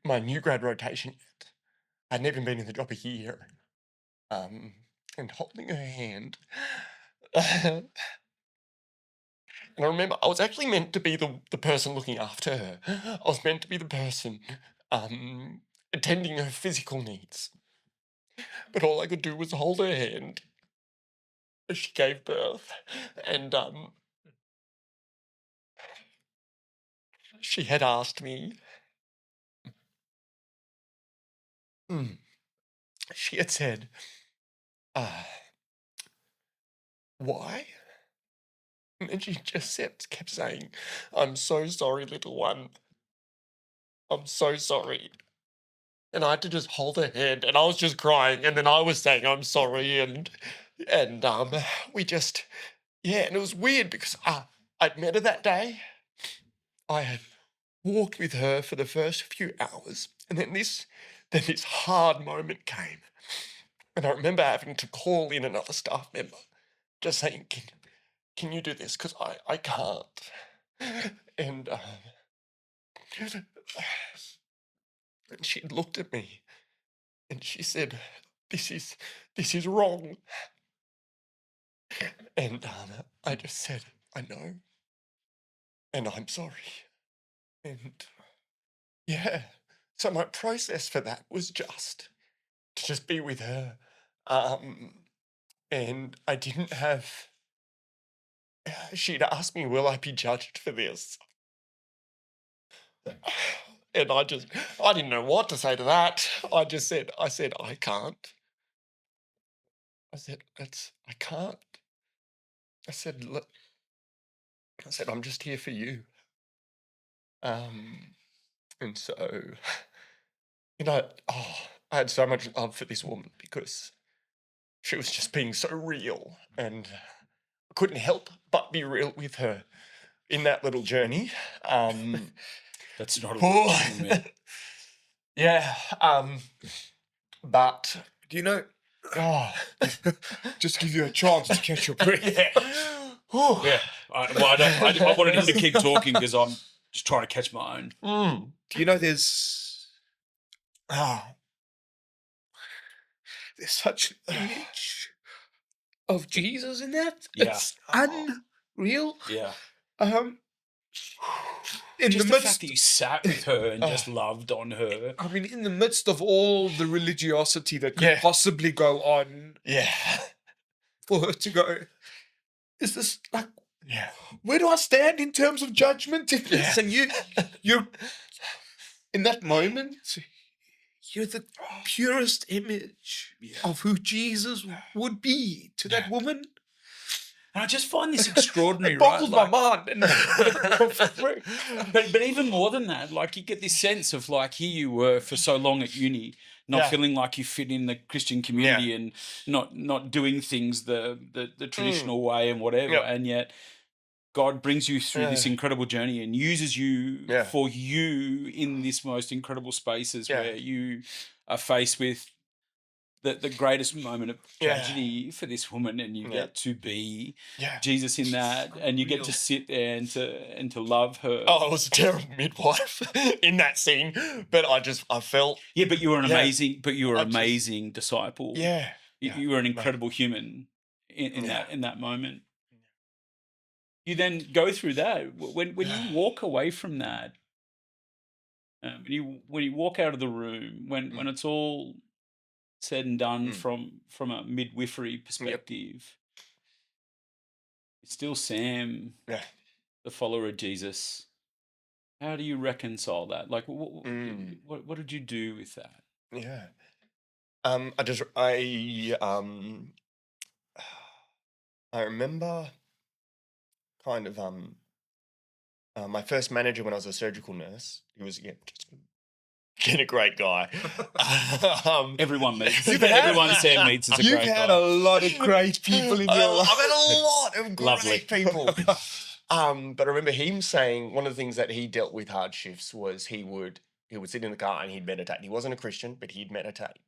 my new grad rotation yet. I hadn't even been in the job a year. And holding her hand. And I remember I was actually meant to be the person looking after her. I was meant to be the person attending her physical needs. But all I could do was hold her hand as she gave birth. And she had asked me, she had said, uh, why? And then she just kept saying, I'm so sorry, little one. I'm so sorry. And I had to just hold her hand, and I was just crying, and then I was saying I'm sorry, and we just, yeah, and it was weird because I'd met her that day. I had walked with her for the first few hours, and then this hard moment came, and I remember having to call in another staff member, just saying, can you do this? Because I can't. And and she looked at me, and she said, "This is wrong." And I just said, "I know, and I'm sorry." And yeah, so my process for that was just to just be with her. Um, and I didn't have. She'd asked me, "Will I be judged for this?" And I didn't know what to say to that. I said, "I can't." I said, I can't." I said, "Look," I said, "I'm just here for you." Um, and so, I had so much love for this woman because she was just being so real, and I couldn't help but be real with her in that little journey. That's not a Oh, compliment. yeah. But Do you know? oh, Just give you a chance to catch your breath. yeah. Whew. Yeah. I wanted him to keep talking because I'm just trying to catch my own. Do you know there's Ah, such an image of Jesus in that? Yeah. It's unreal. Yeah. In Just the the fact midst, that you sat with her and just loved on her. I mean, in the midst of all the religiosity that could Yeah. possibly go on, yeah. for her to go, is this like, Yeah. where do I stand in terms of judgment in this? Yeah. And you're in that moment, you're the purest image of who Jesus would be to that woman. And I just find this extraordinary, It right? boggles my mind. And But even more than that, like you get this sense of like here you were for so long at uni, not Yeah. feeling like you fit in the Christian community and not doing things the traditional way and whatever, Yep. and yet God brings you through this Yeah. incredible journey and uses you Yeah. for you in this most incredible spaces Yeah. where you are faced with the greatest moment of Yeah. tragedy for this woman, and you Yeah. get to be Yeah. Jesus in that, and you get to sit there and to love her. Oh, I was a terrible midwife in that scene, but I felt. Yeah, but you were an Yeah. amazing disciple. Yeah. You were an incredible human in that moment. You then go through that when you walk away from that, when you walk out of the room, when it's all said and done from a midwifery perspective, it's still Sam, Yeah. the follower of Jesus. How do you reconcile that? Like, what did you do with that? Yeah. I remember kind of my first manager when I was a surgical nurse. He was just a great guy. Everyone meets. You've had- Everyone Sam meets is a You've great had guy. a lot of great people in your life. I've had a lot of great Lovely. people. But I remember him saying one of the things that he dealt with hard shifts was he would sit in the car and he'd meditate. He wasn't a Christian, but he'd meditate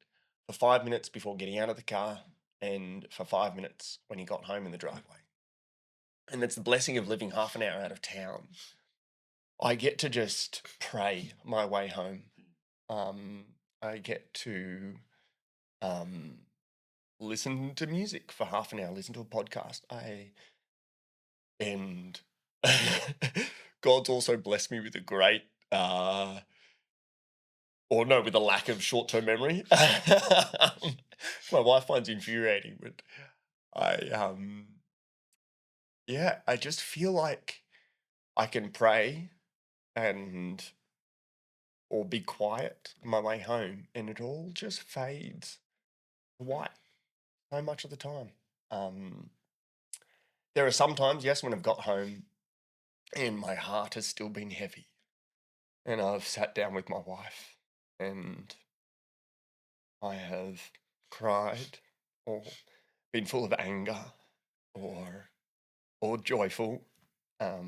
for 5 minutes before getting out of the car and for 5 minutes when he got home in the driveway. And it's the blessing of living half an hour out of town. I get to just pray my way home. I get to listen to music for half an hour, listen to a podcast. And God's also blessed me with a great, with a lack of short-term memory. My wife finds infuriating, but I just feel like I can pray or be quiet on my way home, and it all just fades white so much of the time. There are some times, yes, when I've got home and my heart has still been heavy, and I've sat down with my wife and I have cried or been full of anger or joyful. But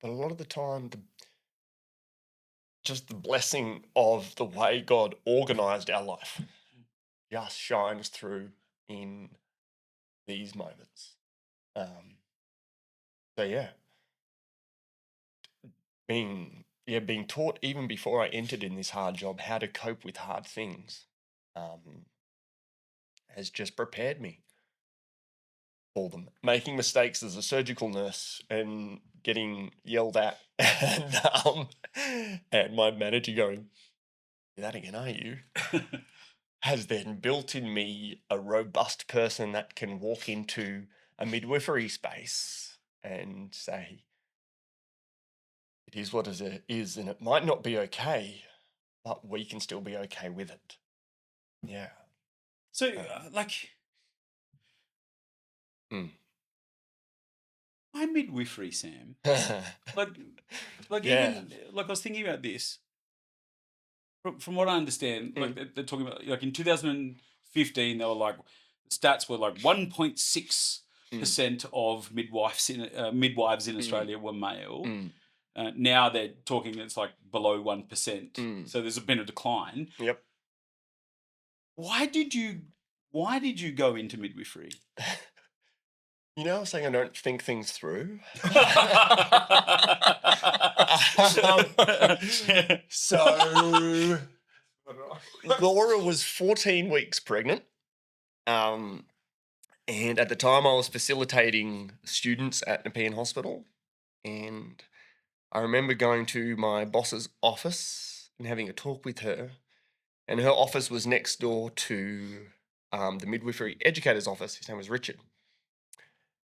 a lot of the time, just the blessing of the way God organized our life just shines through in these moments. So yeah, being taught even before I entered in this hard job how to cope with hard things has just prepared me for them. Making mistakes as a surgical nurse and getting yelled at and my manager going, "You're that again, are you?" has then built in me a robust person that can walk into a midwifery space and say, it is what it is, and it might not be okay, but we can still be okay with it. Yeah. So, Mm. my midwifery, Sam. Like Yeah. even like I was thinking about this. From what I understand, like they're talking about, like in 2015, they were like stats were like 1.6% of midwives in Australia were male. Now they're talking it's like below 1%. So there's been a decline. Yep. Why did you go into midwifery? You know, I was saying I don't think things through. So Laura was 14 weeks pregnant. And at the time I was facilitating students at Nepean Hospital. And I remember going to my boss's office and having a talk with her. And her office was next door to the midwifery educator's office. His name was Richard.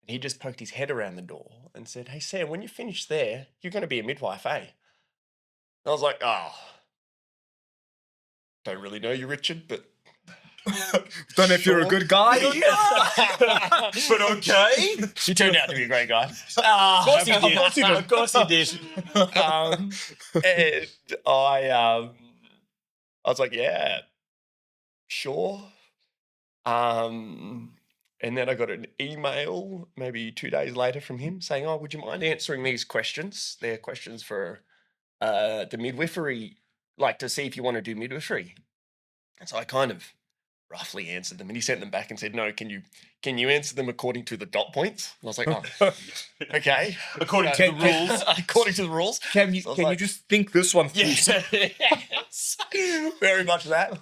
And he just poked his head around the door and said, "Hey, Sam, when you finish there, you're going to be a midwife, eh?" And I was like, don't really know you, Richard, but... Don't know if you're a good guy or not. But okay. He turned out to be a great guy. Of course he did. Of course he did. And I was like, yeah, sure. And then I got an email maybe 2 days later from him saying, "Oh, would you mind answering these questions? They're questions for the midwifery, like to see if you want to do midwifery." And so I kind of roughly answered them, and he sent them back and said, "No, can you answer them according to the dot points?" And I was like, "Oh, okay." According to the rules. According to the rules. Can you just think this one through? Yes. Very much that.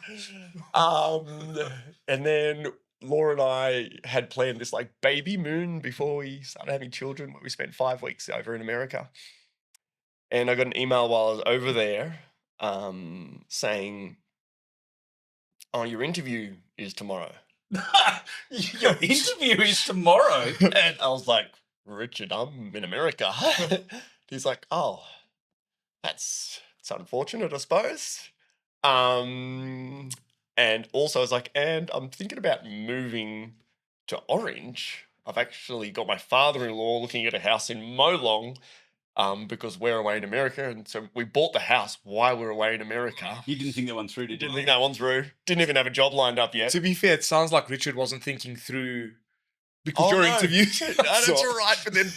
And then Laura and I had planned this like baby moon before we started having children, where we spent 5 weeks over in America. And I got an email while I was over there saying, "Oh, your interview is tomorrow." Your interview is tomorrow. And I was like, "Richard, I'm in America." He's like, "Oh, it's unfortunate, I suppose." And also I was like, and I'm thinking about moving to Orange. I've actually got my father-in-law looking at a house in Molong, because we're away in America. And so we bought the house while we're away in America. You didn't think that one through, did you? Didn't think that one through. Didn't even have a job lined up yet. To be fair, it sounds like Richard wasn't thinking through because Oh, your no. interview. No, that's all right. But then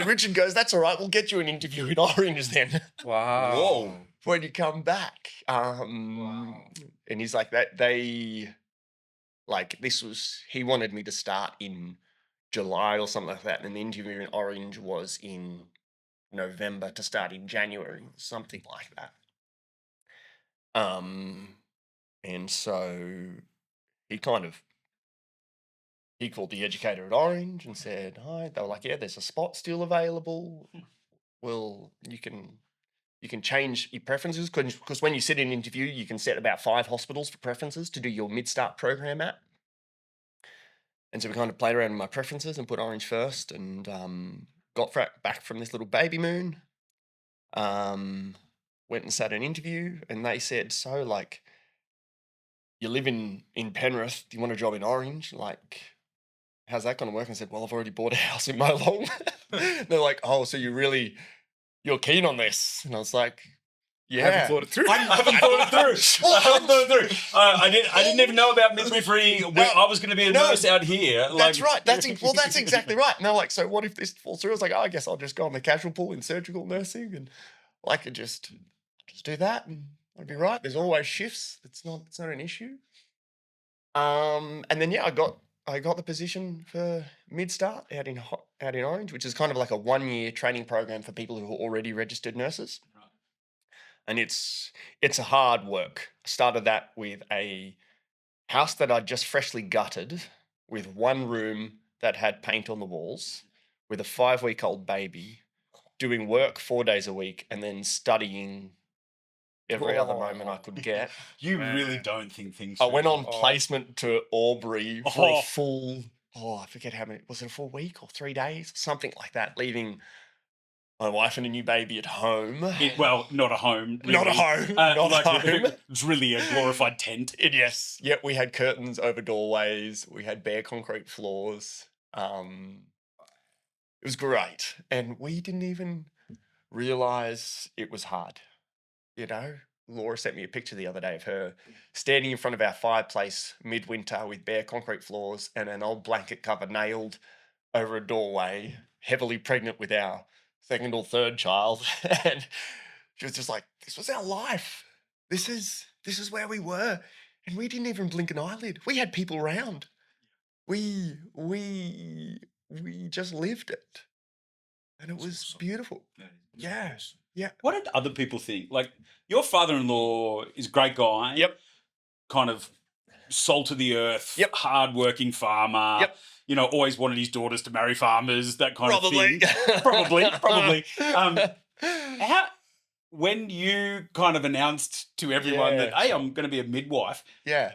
Richard goes, that's all right. We'll get you an interview in Orange then. Wow. Whoa. When you come back. And he's like, he wanted me to start in July or something like that. And the interview in Orange was in November to start in January, something like that. And so he called the educator at Orange and said, hi. They were like, yeah, there's a spot still available. Well, you can change your preferences because when you sit in an interview, you can set about 5 hospitals for preferences to do your mid-start program at. And so we kind of played around with my preferences and put Orange first, and got back from this little baby moon. Went and sat an interview, and they said, so like, you live in Penrith, do you want a job in Orange? Like, how's that going to work? And I said, well, I've already bought a house in Molong. They're like, oh, so you're keen on this? And I was like, yeah. I haven't thought it through. I haven't thought it through. I haven't thought it through. I didn't even know about midwifery when I was going to be a nurse out here. That's right. That's exactly right. And they're like, so what if this falls through? I was like, oh, I guess I'll just go on the casual pool in surgical nursing, and I could just do that, and I'd be right. There's always shifts. It's not an issue. And then I got the position for mid-start out in Orange, which is kind of like a 1-year training program for people who are already registered nurses. Right. And it's a hard work. I started that with a house that I'd just freshly gutted, with 1 room that had paint on the walls, with a 5-week-old baby, doing work 4 days a week, and then studying every other moment I could get. You really don't think things I through. went on placement to Albury for Oh. a full, I forget how many, was it a full week or 3 days? Something like that, leaving my wife and a new baby at home. Well, not a home. Really. Not a home. Not a home. It's really a glorified tent. Yes. Yep, we had curtains over doorways. We had bare concrete floors. It was great. And we didn't even realise it was hard. You know? Laura sent me a picture the other day of her standing in front of our fireplace midwinter with bare concrete floors and an old blanket cover nailed over a doorway, heavily pregnant with our 2nd or 3rd child. And she was just like, this was our life. This is where we were. And we didn't even blink an eyelid. We had people around. We just lived it. And it was beautiful. Yeah. Yeah. What did other people think? Like, your father-in-law is a great guy. Yep. Kind of salt of the earth. Yep. Hard-working farmer. Yep. You know, always wanted his daughters to marry farmers, that kind of Probably. thing. Probably. When you kind of announced to everyone that, hey, I'm going to be a midwife, Yeah.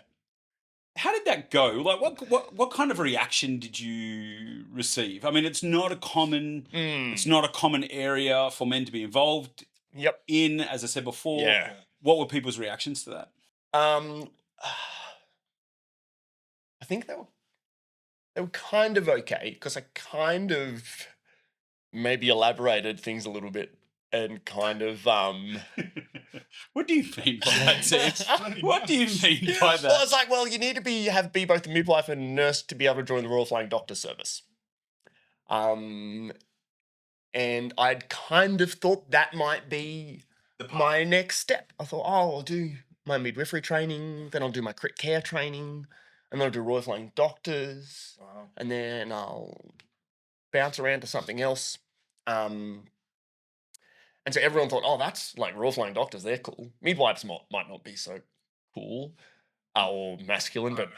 how did that go? Like, what kind of reaction did you receive? I mean, it's not a common area for men to be involved Yep. in, as I said before. Yeah. What were people's reactions to that? I think they were kind of okay, because I kind of maybe elaborated things a little bit and kind of What do you mean by that, Sam? What do you mean by that? Well, I was like, well, you need to be both a midwife and a nurse to be able to join the Royal Flying Doctor Service. And I'd kind of thought that might be my next step. I thought, I'll do my midwifery training, then I'll do my crit care training, and then I'll do Royal Flying Doctors, and then I'll bounce around to something else. And so everyone thought, oh, that's like Royal Flying Doctors, they're cool. Midwives might not be so cool or masculine, but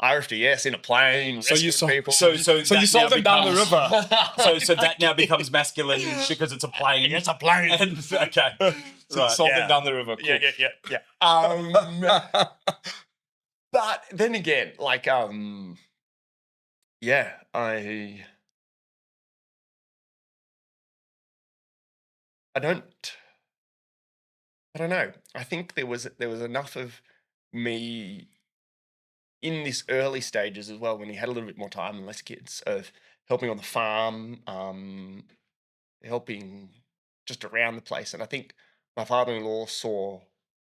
RFDS in a plane, So you rescuing people. So you sold them down the river. So that now becomes masculine because it's a plane. It's a plane. And, okay. So Right. sold them down the river. Cool. Yeah. But then again, like, yeah, I don't know. I think there was enough of me in this early stages as well, when he had a little bit more time and less kids, of helping on the farm, helping just around the place. And I think my father-in-law saw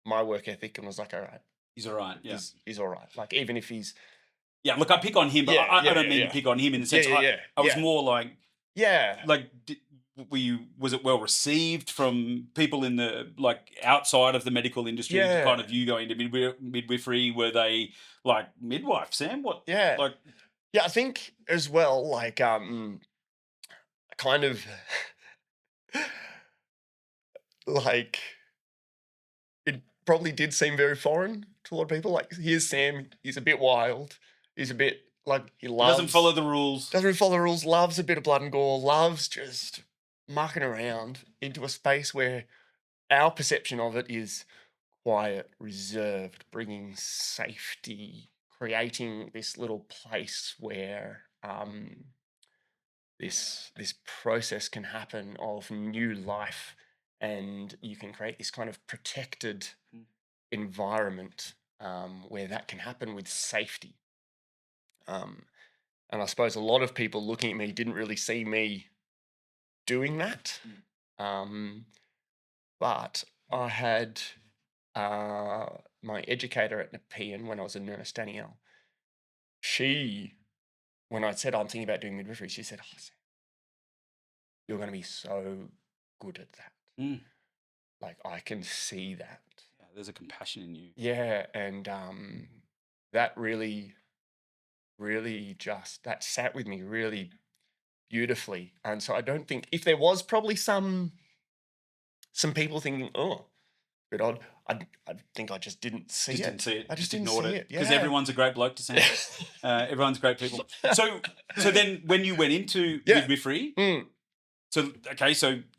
my work ethic and was like, all right, He's all right. Yeah. he's all right. Like, even if he's, Yeah. Look, I pick on him, but Yeah, I yeah, don't mean yeah. to pick on him in the Yeah, sense yeah, yeah, I was yeah. more like yeah, was it well received from people in the outside of the medical industry to Yeah. kind of you going to midwifery? Were they like, midwife, Sam? What? yeah. Like, Yeah, I think as well, like, kind of like, it probably did seem very foreign to a lot of people. Like, here's Sam, he's a bit wild, he's a bit like, he loves, doesn't follow the rules. doesn't follow the rules, loves a bit of blood and gore, loves just mucking around into a space where our perception of it is quiet, reserved, bringing safety, creating this little place where this process can happen of new life, and you can create this kind of protected environment where that can happen with safety. And I suppose a lot of people looking at me didn't really see me doing that. But I had my educator at Nepean when I was a nurse, Danielle. She, when I said I'm thinking about doing midwifery, she said, "Oh, Sam, you're going to be so good at that. Mm. Like, I can see that." Yeah, there's a compassion in you. Yeah, and that really, really just, that sat with me really beautifully. And so I don't think, if there was probably some people thinking, oh, bit odd, I think I just didn't see Just it. didn't see it. I just didn't ignored see it it. because Yeah. everyone's a great bloke to Sam. Everyone's great people. So then when you went into Yeah. midwifery, Mm. so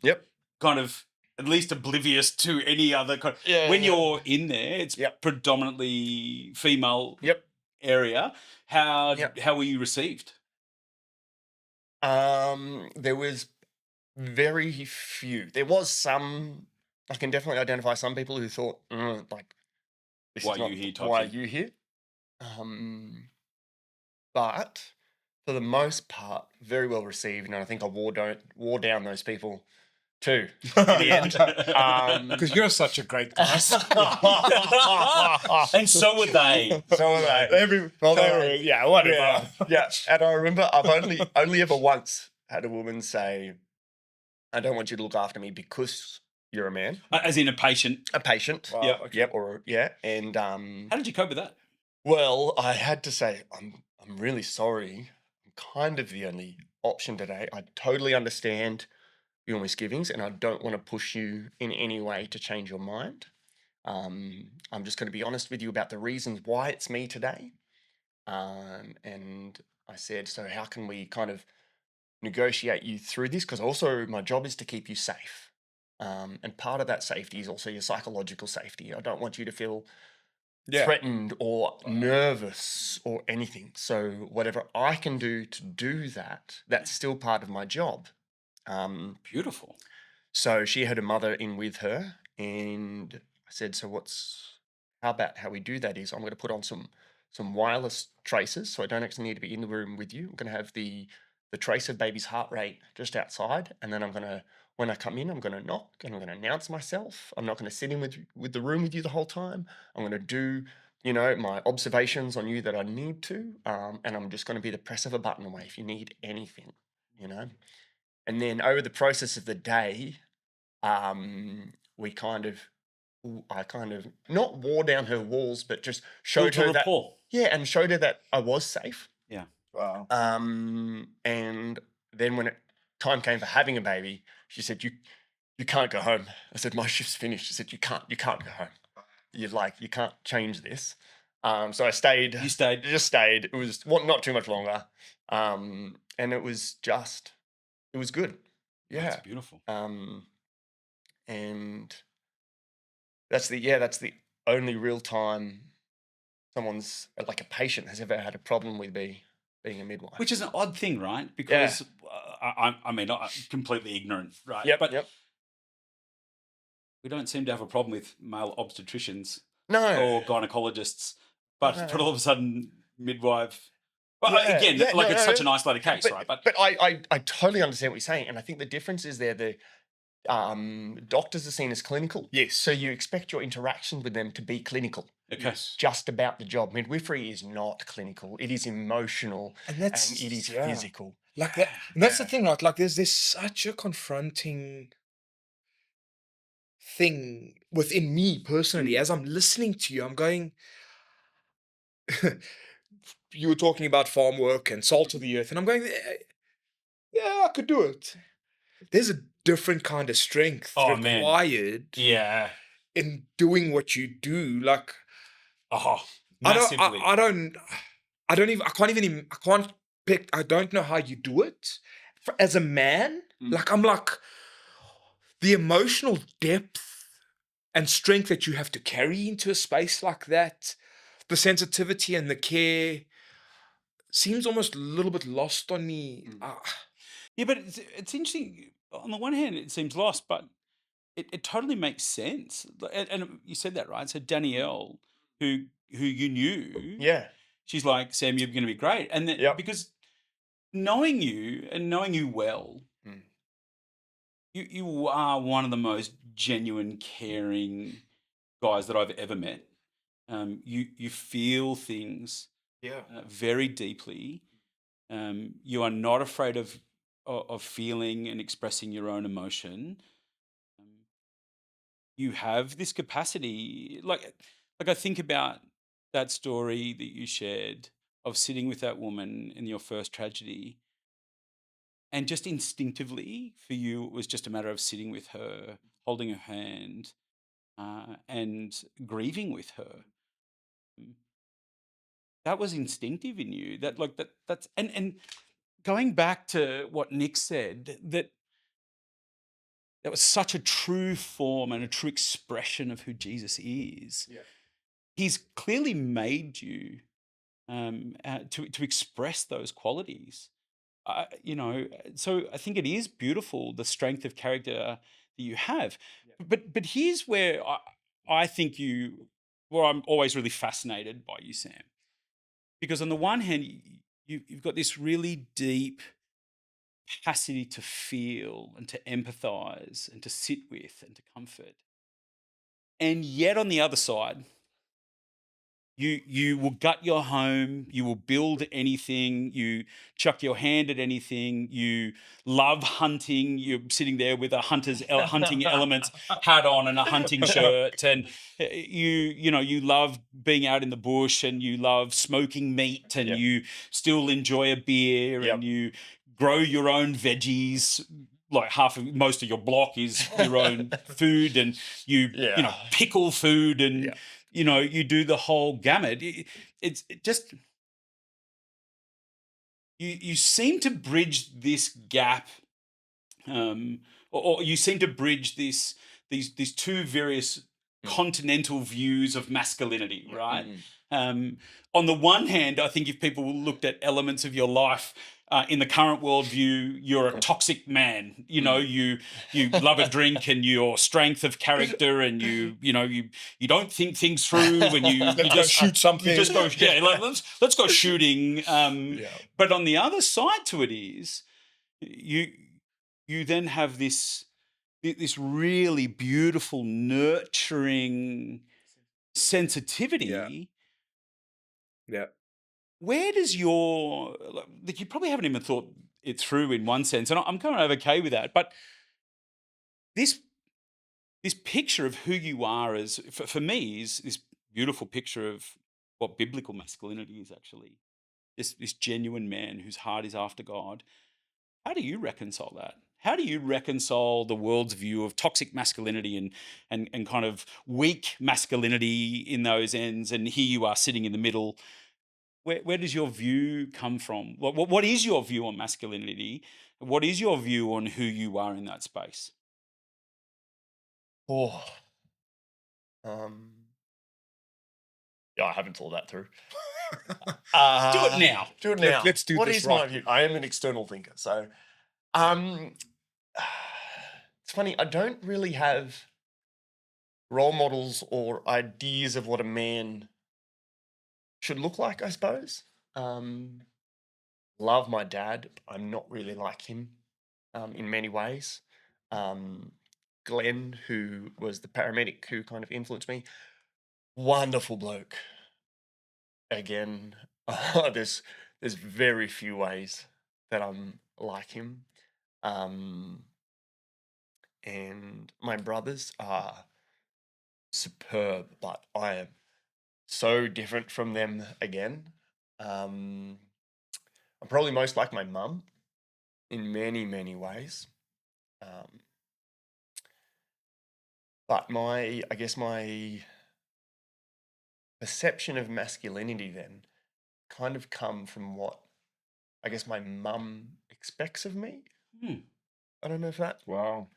Yep. kind of at least oblivious to any other kind. Yeah. When yeah. you're in there, it's Yep. predominantly female Yep. area. How Yep. how were you received? There was very few. There was some. I can definitely identify some people who thought, like, this Why is not you here type why thing. you here. But for the most part, very well received, and I think I wore down those people too in the end. Because you're such a great guy. And so were they. So were they. Yeah, whatever. Yeah, yeah. And I remember I've only ever once had a woman say, "I don't want you to look after me because you're a man." As in a patient. A patient. Wow, Yep. okay. Yep. Or yeah. And How did you cope with that? well, I had to say, I'm really sorry. I'm kind of the only option today. I totally understand your misgivings, and I don't want to push you in any way to change your mind. I'm just going to be honest with you about the reasons why it's me today. And I said, so how can we kind of negotiate you through this? Because also my job is to keep you safe. And part of that safety is also your psychological safety. I don't want you to feel threatened or nervous or anything. So whatever I can do to do that, that's still part of my job. Beautiful. So she had her mother in with her, and I said, so how about how we do that is I'm going to put on some wireless tracers, so I don't actually need to be in the room with you. I'm going to have the trace of baby's heart rate just outside, and then when I come in, I'm going to knock and I'm going to announce myself. I'm not going to sit in with the room with you the whole time. I'm going to do, my observations on you that I need to, and I'm just going to be the press of a button away if you need anything, And then over the process of the day, I kind of not wore down her walls, but just showed Built a her that, rapport. and showed her that I was safe. Yeah. Wow. And then when time came for having a baby, she said, "You can't go home." I said, "My shift's finished." She said, "You can't go home. You can't change this." So I stayed. You stayed. Just stayed. It was not too much longer. And it was good. Yeah. That's beautiful. And that's the only real time someone's like a patient has ever had a problem with being a midwife. Which is an odd thing, right? Because I'm completely ignorant, right? Yep. But Yep. we don't seem to have a problem with male obstetricians No. or gynecologists. But No. all of a sudden, midwife. Well, Yeah, again, yeah, like no, it's no, such an isolated case, right? but I totally understand what you're saying, and I think the difference is there. The doctors are seen as clinical, Yes. so you expect your interaction with them to be clinical. Okay. Yes. Just about the job. Midwifery is not clinical. It is emotional And and that's it is yeah. physical. Like that. And that's the Yeah. thing, like there's such a confronting thing within me personally. As I'm listening to you, I'm going, you were talking about farm work and salt of the earth, and I'm going, yeah, I could do it. There's a different kind of strength Oh, man. required Yeah. in doing what you do. Like Oh, I don't, massively. I don't even, I can't even, I can't pick. I don't know how you do it. As a man, like I'm like the emotional depth and strength that you have to carry into a space like that, the sensitivity and the care seems almost a little bit lost on me. Yeah, but it's interesting. On the one hand, it seems lost, but it totally makes sense. And you said that, right? So Danielle, who you knew, Yeah. she's like, Sam, you're going to be great. And then, Yep. because knowing you and knowing you well, you are one of the most genuine, caring guys that I've ever met. You feel things Yeah. very deeply. You are not afraid of feeling and expressing your own emotion. You have this capacity, like I think about that story that you shared of sitting with that woman in your first tragedy, and just instinctively for you, it was just a matter of sitting with her, holding her hand, and grieving with her. That was instinctive in you. That's and going back to what Nick said, that was such a true form and a true expression of who Jesus is. Yeah. He's clearly made you to express those qualities. So I think it is beautiful, the strength of character that you have. But here's where I think I'm always really fascinated by you, Sam, because on the one hand, you've got this really deep capacity to feel and to empathize and to sit with and to comfort. And yet on the other side, you will gut your home, you will build anything, you chuck your hand at anything, you love hunting, you're sitting there with a hunting elements hat on and a hunting shirt, and you love being out in the bush, and you love smoking meat, and Yep. you still enjoy a beer, Yep. and you grow your own veggies. Like most of your block is your own food, and you pickle food, and you do the whole gamut. It's just you seem to bridge this gap, or you seem to bridge these two various continental views of masculinity, right? On the one hand, I think if people looked at elements of your life in the current worldview, you're a toxic man. You love a drink, and your strength of character, and you don't think things through, and you just shoot something. You just go, let's go shooting. But on the other side to it is you then have this really beautiful, nurturing sensitivity. Yeah. Where does that you probably haven't even thought it through in one sense, and I'm kind of okay with that, but this picture of who you are as, for me, is this beautiful picture of what biblical masculinity is actually. This genuine man whose heart is after God. How do you reconcile that? How do you reconcile the world's view of toxic masculinity and kind of weak masculinity in those ends, and here you are sitting in the middle? Where does your view come from? What is your view on masculinity? What is your view on who you are in that space? Oh. Yeah, I haven't thought that through. Do it now. Do it now. Let's do What this is my right. view? I am an external thinker, so it's funny. I don't really have role models or ideas of what a man should look like, I suppose. Love my dad. I'm not really like him in many ways. Glenn, who was the paramedic who kind of influenced me, wonderful bloke. Again, there's very few ways that I'm like him. And my brothers are superb, but I am so different from them again. I'm probably most like my mum in many, many ways. But I guess my perception of masculinity then kind of come from what I guess my mum expects of me. Hmm. I don't know if that Wow.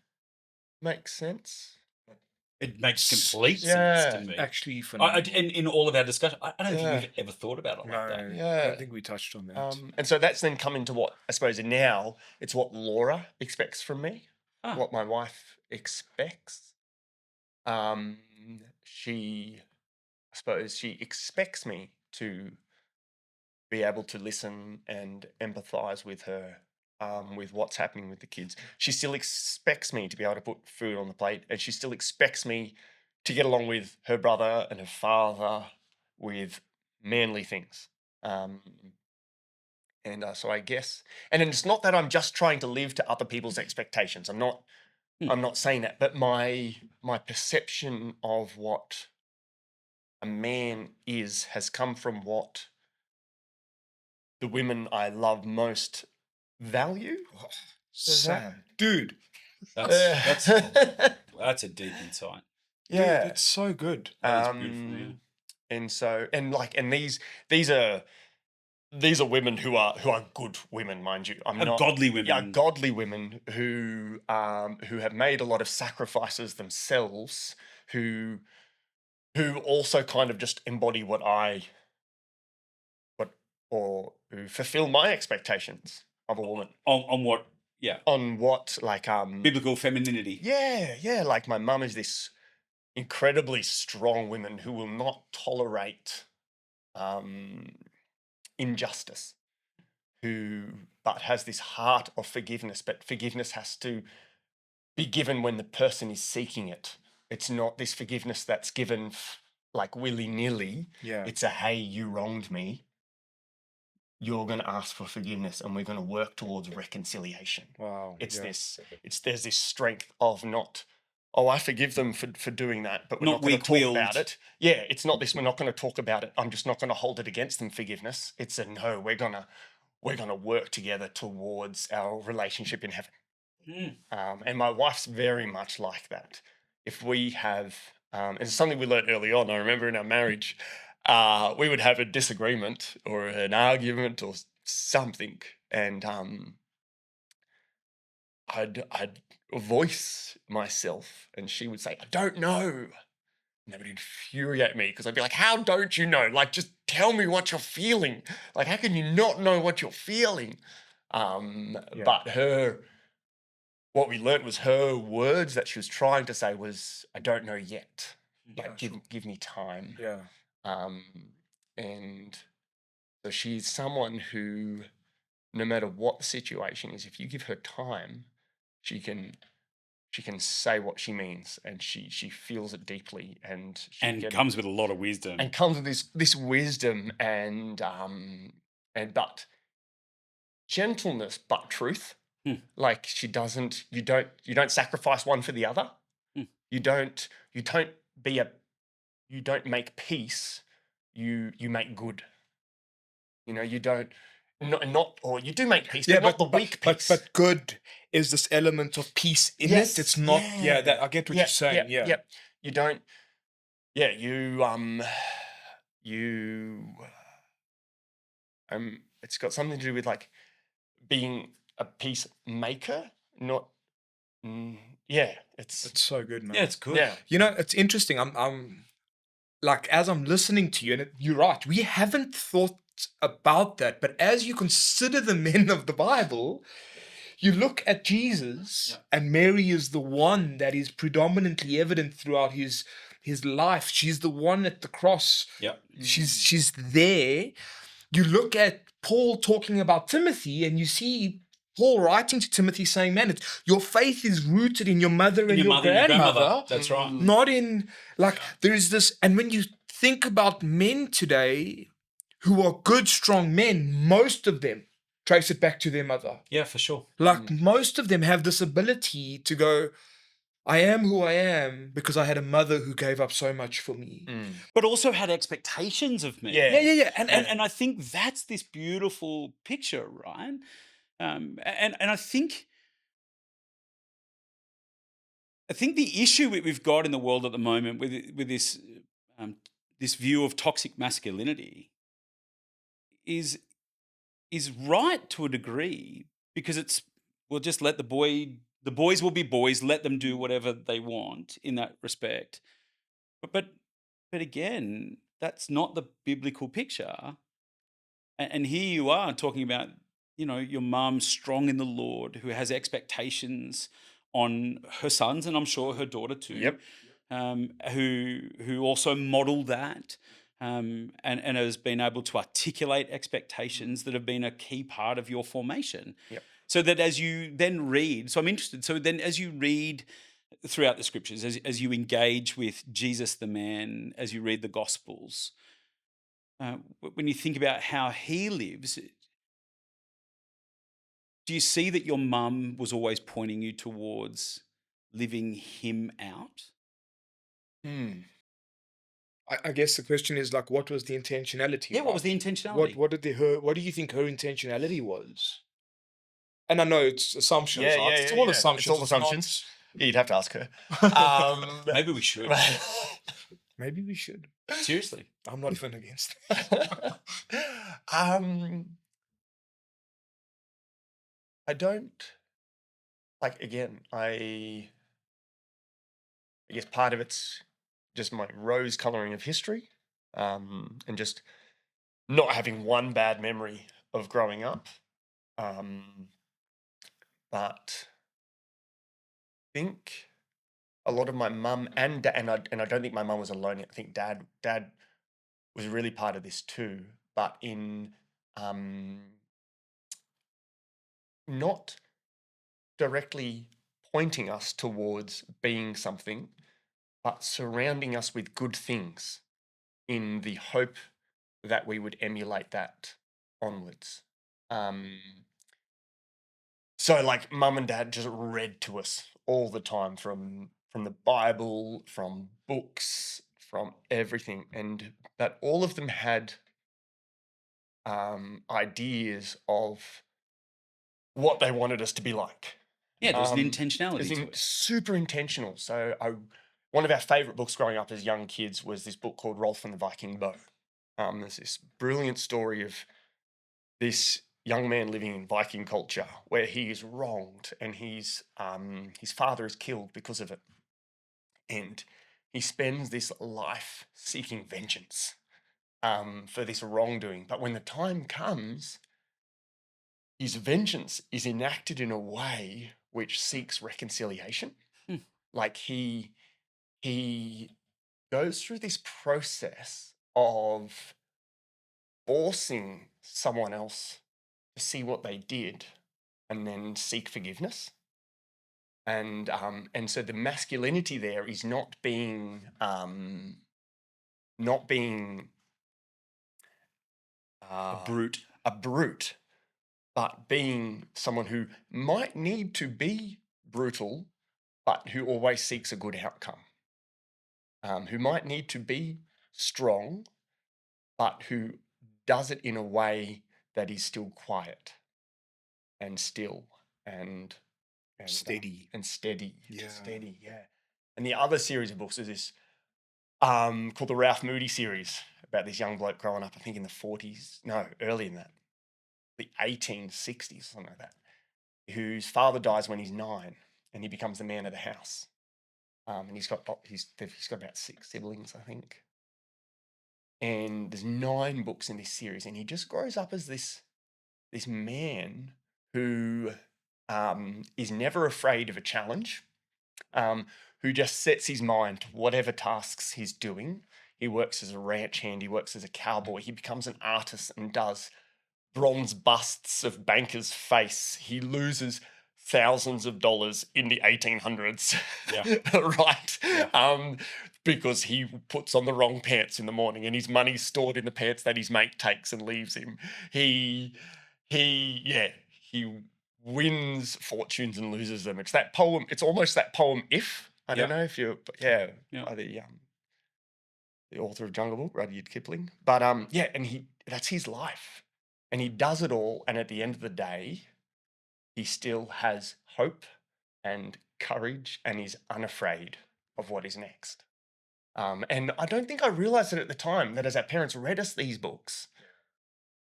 makes sense. It makes complete sense to me. Actually, I, phenomenal. in all of our discussion, I don't Yeah. think we've ever thought about it like that. No, I Yeah. don't think we touched on that. And so that's then come into what I suppose now it's what Laura expects from me, Ah. what my wife expects. She expects me to be able to listen and empathize with her, with what's happening with the kids. She still expects me to be able to put food on the plate, and she still expects me to get along with her brother and her father with manly things. So I guess, and it's not that I'm just trying to live to other people's expectations. I'm not saying that, but my perception of what a man has come from what the women I love most value. Sam, dude, That's a deep insight. dude, yeah. it's so good. That is beautiful. Yeah. And so these are women who are good women, mind you. Godly women. Yeah, godly women who have made a lot of sacrifices themselves, who also kind of just embody who fulfill my expectations of a woman. On what? Yeah. On what, like Biblical femininity. Yeah. Like my mum is this incredibly strong woman who will not tolerate injustice, but has this heart of forgiveness, but forgiveness has to be given when the person is seeking it. It's not this forgiveness that's given like willy-nilly. Yeah. It's a, hey, you wronged me. You're going to ask for forgiveness and we're going to work towards reconciliation. Wow. There's this strength of not, oh, I forgive them for doing that, but we're not going to talk weak-willed. about it. Yeah, it's not this, we're not going to talk about it. I'm just not going to hold it against them, forgiveness. It's a no, we're going to work together towards our relationship in heaven. And my wife's very much like that. If we have, and it's something we learned early on, I remember in our marriage, we would have a disagreement or an argument or something, and I'd voice myself, and she would say, "I don't know," and that would infuriate me because I'd be like, "How don't you know? Like, just tell me what you're feeling. Like, how can you not know what you're feeling?" But what we learned was her words that she was trying to say was, "I don't know yet. Like, give me time." Yeah. And so she's someone who, no matter what the situation is, if you give her time, she can say what she means, and she feels it deeply, and comes with a lot of wisdom. And comes with this wisdom and but gentleness, but truth. Like you don't sacrifice one for the other. You don't make peace. You make good. You know, you don't or you do make peace, but not the weak peace. But good is this element of peace in it. It's not. Yeah, that I get what you're saying. Yeah. You don't. Yeah, it's got something to do with like being a peacemaker, not. It's so good, man. Yeah, it's good. Yeah. You know, it's interesting. I'm like, as I'm listening to you, and you're right, we haven't thought about that, but as you consider the men of the Bible, you look at Jesus, and Mary is the one that is predominantly evident throughout his life. She's the one at the cross. Yeah. She's there. you look at Paul talking about Timothy, and you see Paul writing to Timothy saying, man, your faith is rooted in your mother and your grandmother, That's right. not in, like, there is this. And when you think about men today who are good, strong men, most of them trace it back to their mother. Yeah, for sure. Like, most of them have this ability to go, I am who I am because I had a mother who gave up so much for me. But also had expectations of me. Yeah. And I think that's this beautiful picture, right? And I think the issue we've got in the world at the moment with this this view of toxic masculinity is right to a degree, because we'll just let the boys will be boys, let them do whatever they want in that respect. But again, that's not the biblical picture. And here you are talking about, your mum strong in the Lord, who has expectations on her sons, and I'm sure her daughter too. Yep. Who also modeled that, and has been able to articulate expectations that have been a key part of your formation. Yep. So that as you then read, so I'm interested. So then, as you read throughout the scriptures, as you engage with Jesus the man, as you read the Gospels, when you think about how he lives, do you see that your mum was always pointing you towards living him out? I guess the question is, like, what was the intentionality? Yeah, what was the intentionality? What do you think her intentionality was? And I know it's assumptions. Yeah, right? yeah, It's yeah, all yeah. assumptions. It's all not- assumptions. You'd have to ask her. Maybe we should. Maybe we should. Seriously. I'm not even against. I don't like. Again, I guess part of it's just my rose coloring of history, and just not having one bad memory of growing up. But I think a lot of my mum and dad, and I don't think my mum was alone. I think dad was really part of this too, but in not directly pointing us towards being something, but surrounding us with good things in the hope that we would emulate that onwards. So like mum and dad just read to us all the time from the Bible, from books, from everything, and that all of them had ideas of what they wanted us to be like. Yeah, there's an It's intentionality to it. super intentional. So one of our favorite books growing up as young kids was this book called Rolf and the Viking Bow. There's this brilliant story of this young man living in Viking culture where he is wronged and his father is killed because of it. And he spends this life seeking vengeance for this wrongdoing. But when the time comes, his vengeance is enacted in a way which seeks reconciliation. Like he goes through this process of forcing someone else to see what they did and then seek forgiveness. And so the masculinity there is not being a brute, but being someone who might need to be brutal, but who always seeks a good outcome. Who might need to be strong, but who does it in a way that is still quiet and still and Steady. and steady. Yeah. Steady, yeah. And the other series of books is this called the Ralph Moody series, about this young bloke growing up, I think in the 40s, no, early in that, the 1860s, something like that, whose father dies when he's 9 and he becomes the man of the house. And he's got about 6 siblings, I think. And there's 9 books in this series, and he just grows up as this man who is never afraid of a challenge, who just sets his mind to whatever tasks he's doing. He works as a ranch hand. He works as a cowboy. He becomes an artist and does bronze busts of bankers' face. He loses thousands of dollars in the 1800s, right? Yeah. Because he puts on the wrong pants in the morning and his money's stored in the pants that his mate takes and leaves him. He wins fortunes and loses them. It's that poem. It's almost that poem. If I don't know if you're, by the author of Jungle Book, Rudyard Kipling. But and that's his life. And he does it all. And at the end of the day, he still has hope and courage and is unafraid of what is next. And I don't think I realized it at the time that as our parents read us these books,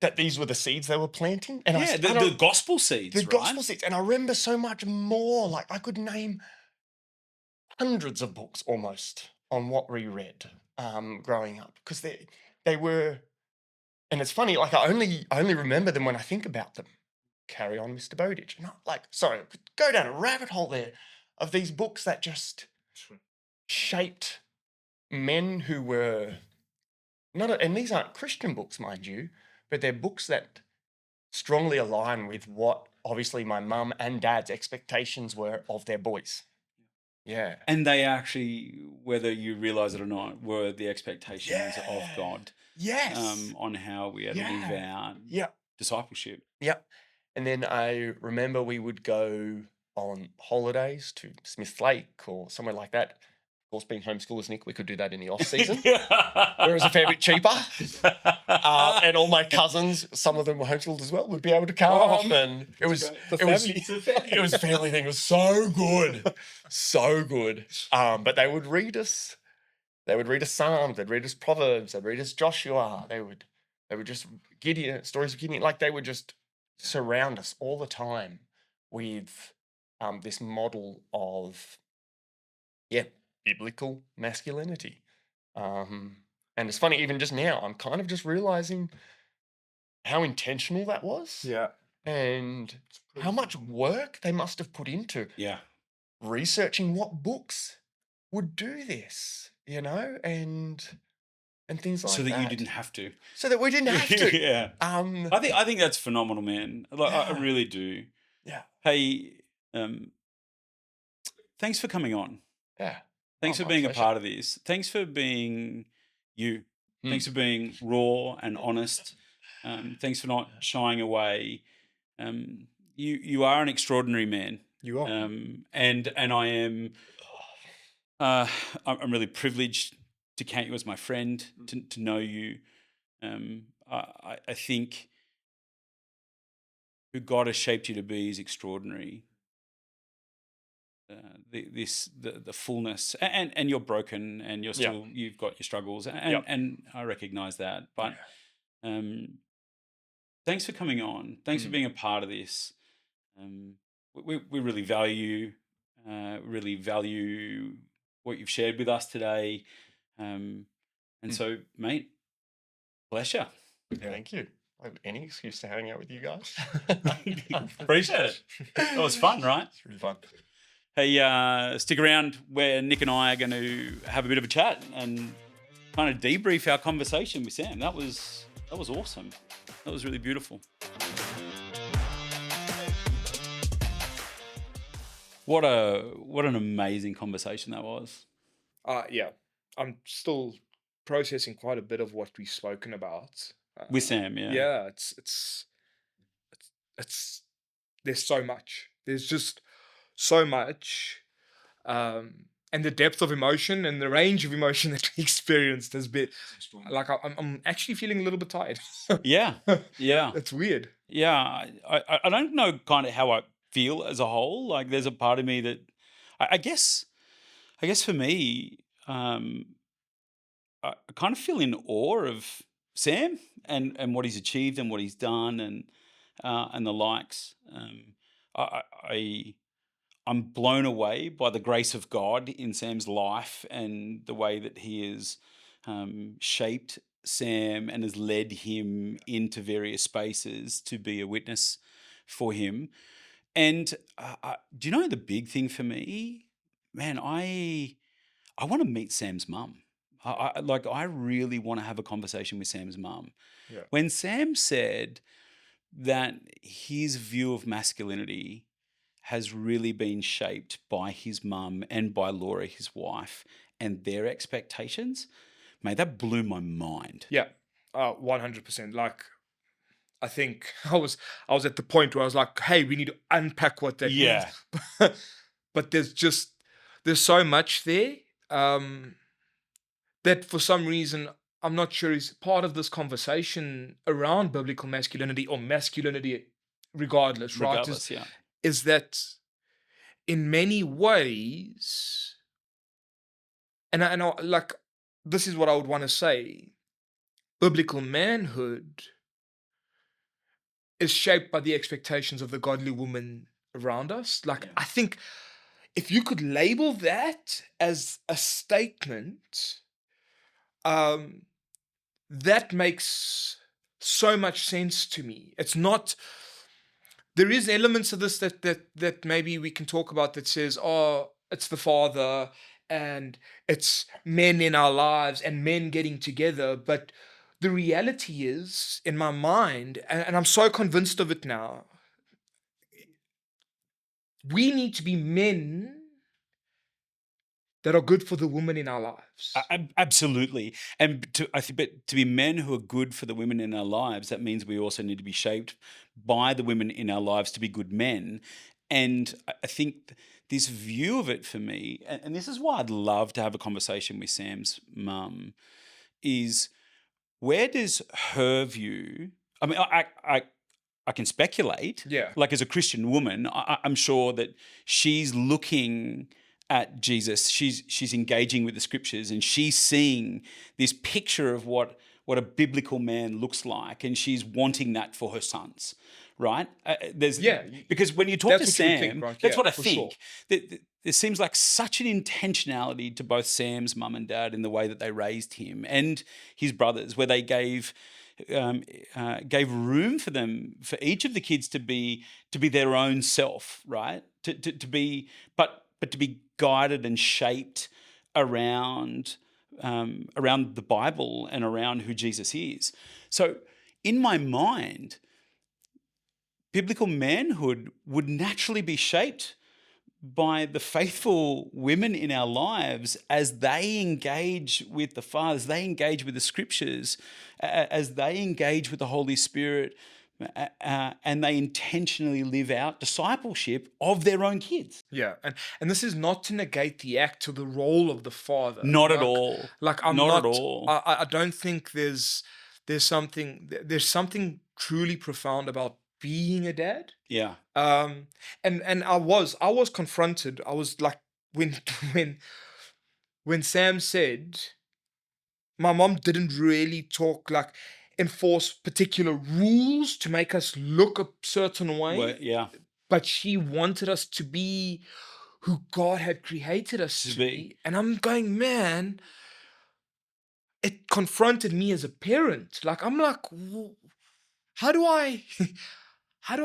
that these were the seeds they were planting. And the gospel seeds, the right? gospel seeds. And I remember so much more. Like I could name hundreds of books almost on what we read growing up because they were. And it's funny, like I only remember them when I think about them. Carry On, Mr. Bowditch. Not like, sorry, go down a rabbit hole there of these books that just shaped men who were and these aren't Christian books, mind you, but they're books that strongly align with what obviously my mum and dad's expectations were of their boys. Yeah. And they actually, whether you realize it or not, were the expectations of God. Yes. On how we had to live our discipleship. Yep. And then I remember we would go on holidays to Smith Lake or somewhere like that. Of course, being homeschoolers, Nick, we could do that in the off season, where it was a fair bit cheaper. And all my cousins, some of them were homeschooled as well, would be able to come. And it was a family thing. It was so good, so good. But they would read us. They would read us Psalms. They'd read us Proverbs. They'd read us Joshua. They would just Gideon, stories of Gideon. Like they would just surround us all the time with this model of biblical masculinity. And it's funny, even just now, I'm kind of just realizing how intentional that was. Yeah. And how much work they must have put into researching what books would do this, and things like that. So that you didn't have to. So that we didn't have to. Yeah. I think that's phenomenal, man. Like, I really do. Yeah. Hey, thanks for coming on. Yeah. Thanks for being a part of this. Thanks for being you. Thanks for being raw and honest. Thanks for not shying away. You are an extraordinary man. You are. And I am. I'm really privileged to count you as my friend, to know you. I think who God has shaped you to be is extraordinary. The fullness, and you're broken, and you're still you've got your struggles, and I recognize that. But thanks for coming on. Thanks for being a part of this. We really value what you've shared with us today. So, mate, pleasure. Thank you. I have any excuse to hang out with you guys. Appreciate it. It was fun, right? It's really fun. Hey, stick around where Nick and I are going to have a bit of a chat and kind of debrief our conversation with Sam. That was awesome. That was really beautiful. What an amazing conversation that was. Yeah. I'm still processing quite a bit of what we've spoken about. With Sam, yeah. Yeah, it's there's so much. There's just so much. And the depth of emotion and the range of emotion that we experienced has been like I'm actually feeling a little bit tired. Yeah. That's weird. Yeah, I don't know kind of how I feel as a whole. Like there's a part of me that I guess for me, I kind of feel in awe of Sam and what he's achieved and what he's done and the likes. I'm blown away by the grace of God in Sam's life and the way that he has shaped Sam and has led him into various spaces to be a witness for him. And do you know the big thing for me? Man, I want to meet Sam's mum. I really want to have a conversation with Sam's mum. Yeah. When Sam said that his view of masculinity has really been shaped by his mum and by Laura, his wife, and their expectations, mate, that blew my mind. Yeah. 100%. Like, I think I was at the point where I was like, hey, we need to unpack what that means. Yeah. But there's so much there that for some reason I'm not sure is part of this conversation around biblical masculinity or masculinity regardless, right? Regardless, yeah. Is that in many ways, and like, this is what I would want to say, biblical manhood is shaped by the expectations of the godly woman around us. Like, Yeah. I think if you could label that as a statement, um, that makes so much sense to me. It's not. There is elements of this that maybe we can talk about that says, oh, it's the father and it's men in our lives and men getting together, but the reality is, in my mind, and I'm so convinced of it now, we need to be men that are good for the women in our lives. Absolutely. And I think, but to be men who are good for the women in our lives, that means we also need to be shaped by the women in our lives to be good men. And I think this view of it for me, and this is why I'd love to have a conversation with Sam's mum, is where does her view? I mean, I can speculate. Yeah. Like, as a Christian woman, I'm sure that she's looking at Jesus. She's engaging with the scriptures, and she's seeing this picture of what a biblical man looks like, and she's wanting that for her sons. Right? Because when you talk to That's what you would Sam, think, right? that's Yeah, what I for think. There seems like such an intentionality to both Sam's mum and dad in the way that they raised him and his brothers, where they gave room for them, for each of the kids to be their own self, right? To be, but to be guided and shaped around the Bible and around who Jesus is. So in my mind, biblical manhood would naturally be shaped by the faithful women in our lives as they engage with the Father, as they engage with the scriptures, as they engage with the Holy Spirit, and they intentionally live out discipleship of their own kids. Yeah, and this is not to negate the act or the role of the father. Not at all. Like, I'm Not not. at all. I don't think there's something truly profound about being a dad. Yeah. And I was confronted. I was like, when when Sam said, my mom didn't really talk, like, enforce particular rules to make us look a certain way. Well, yeah. But she wanted us to be who God had created us to be. And I'm going, man, it confronted me as a parent. Like, I'm like, how do I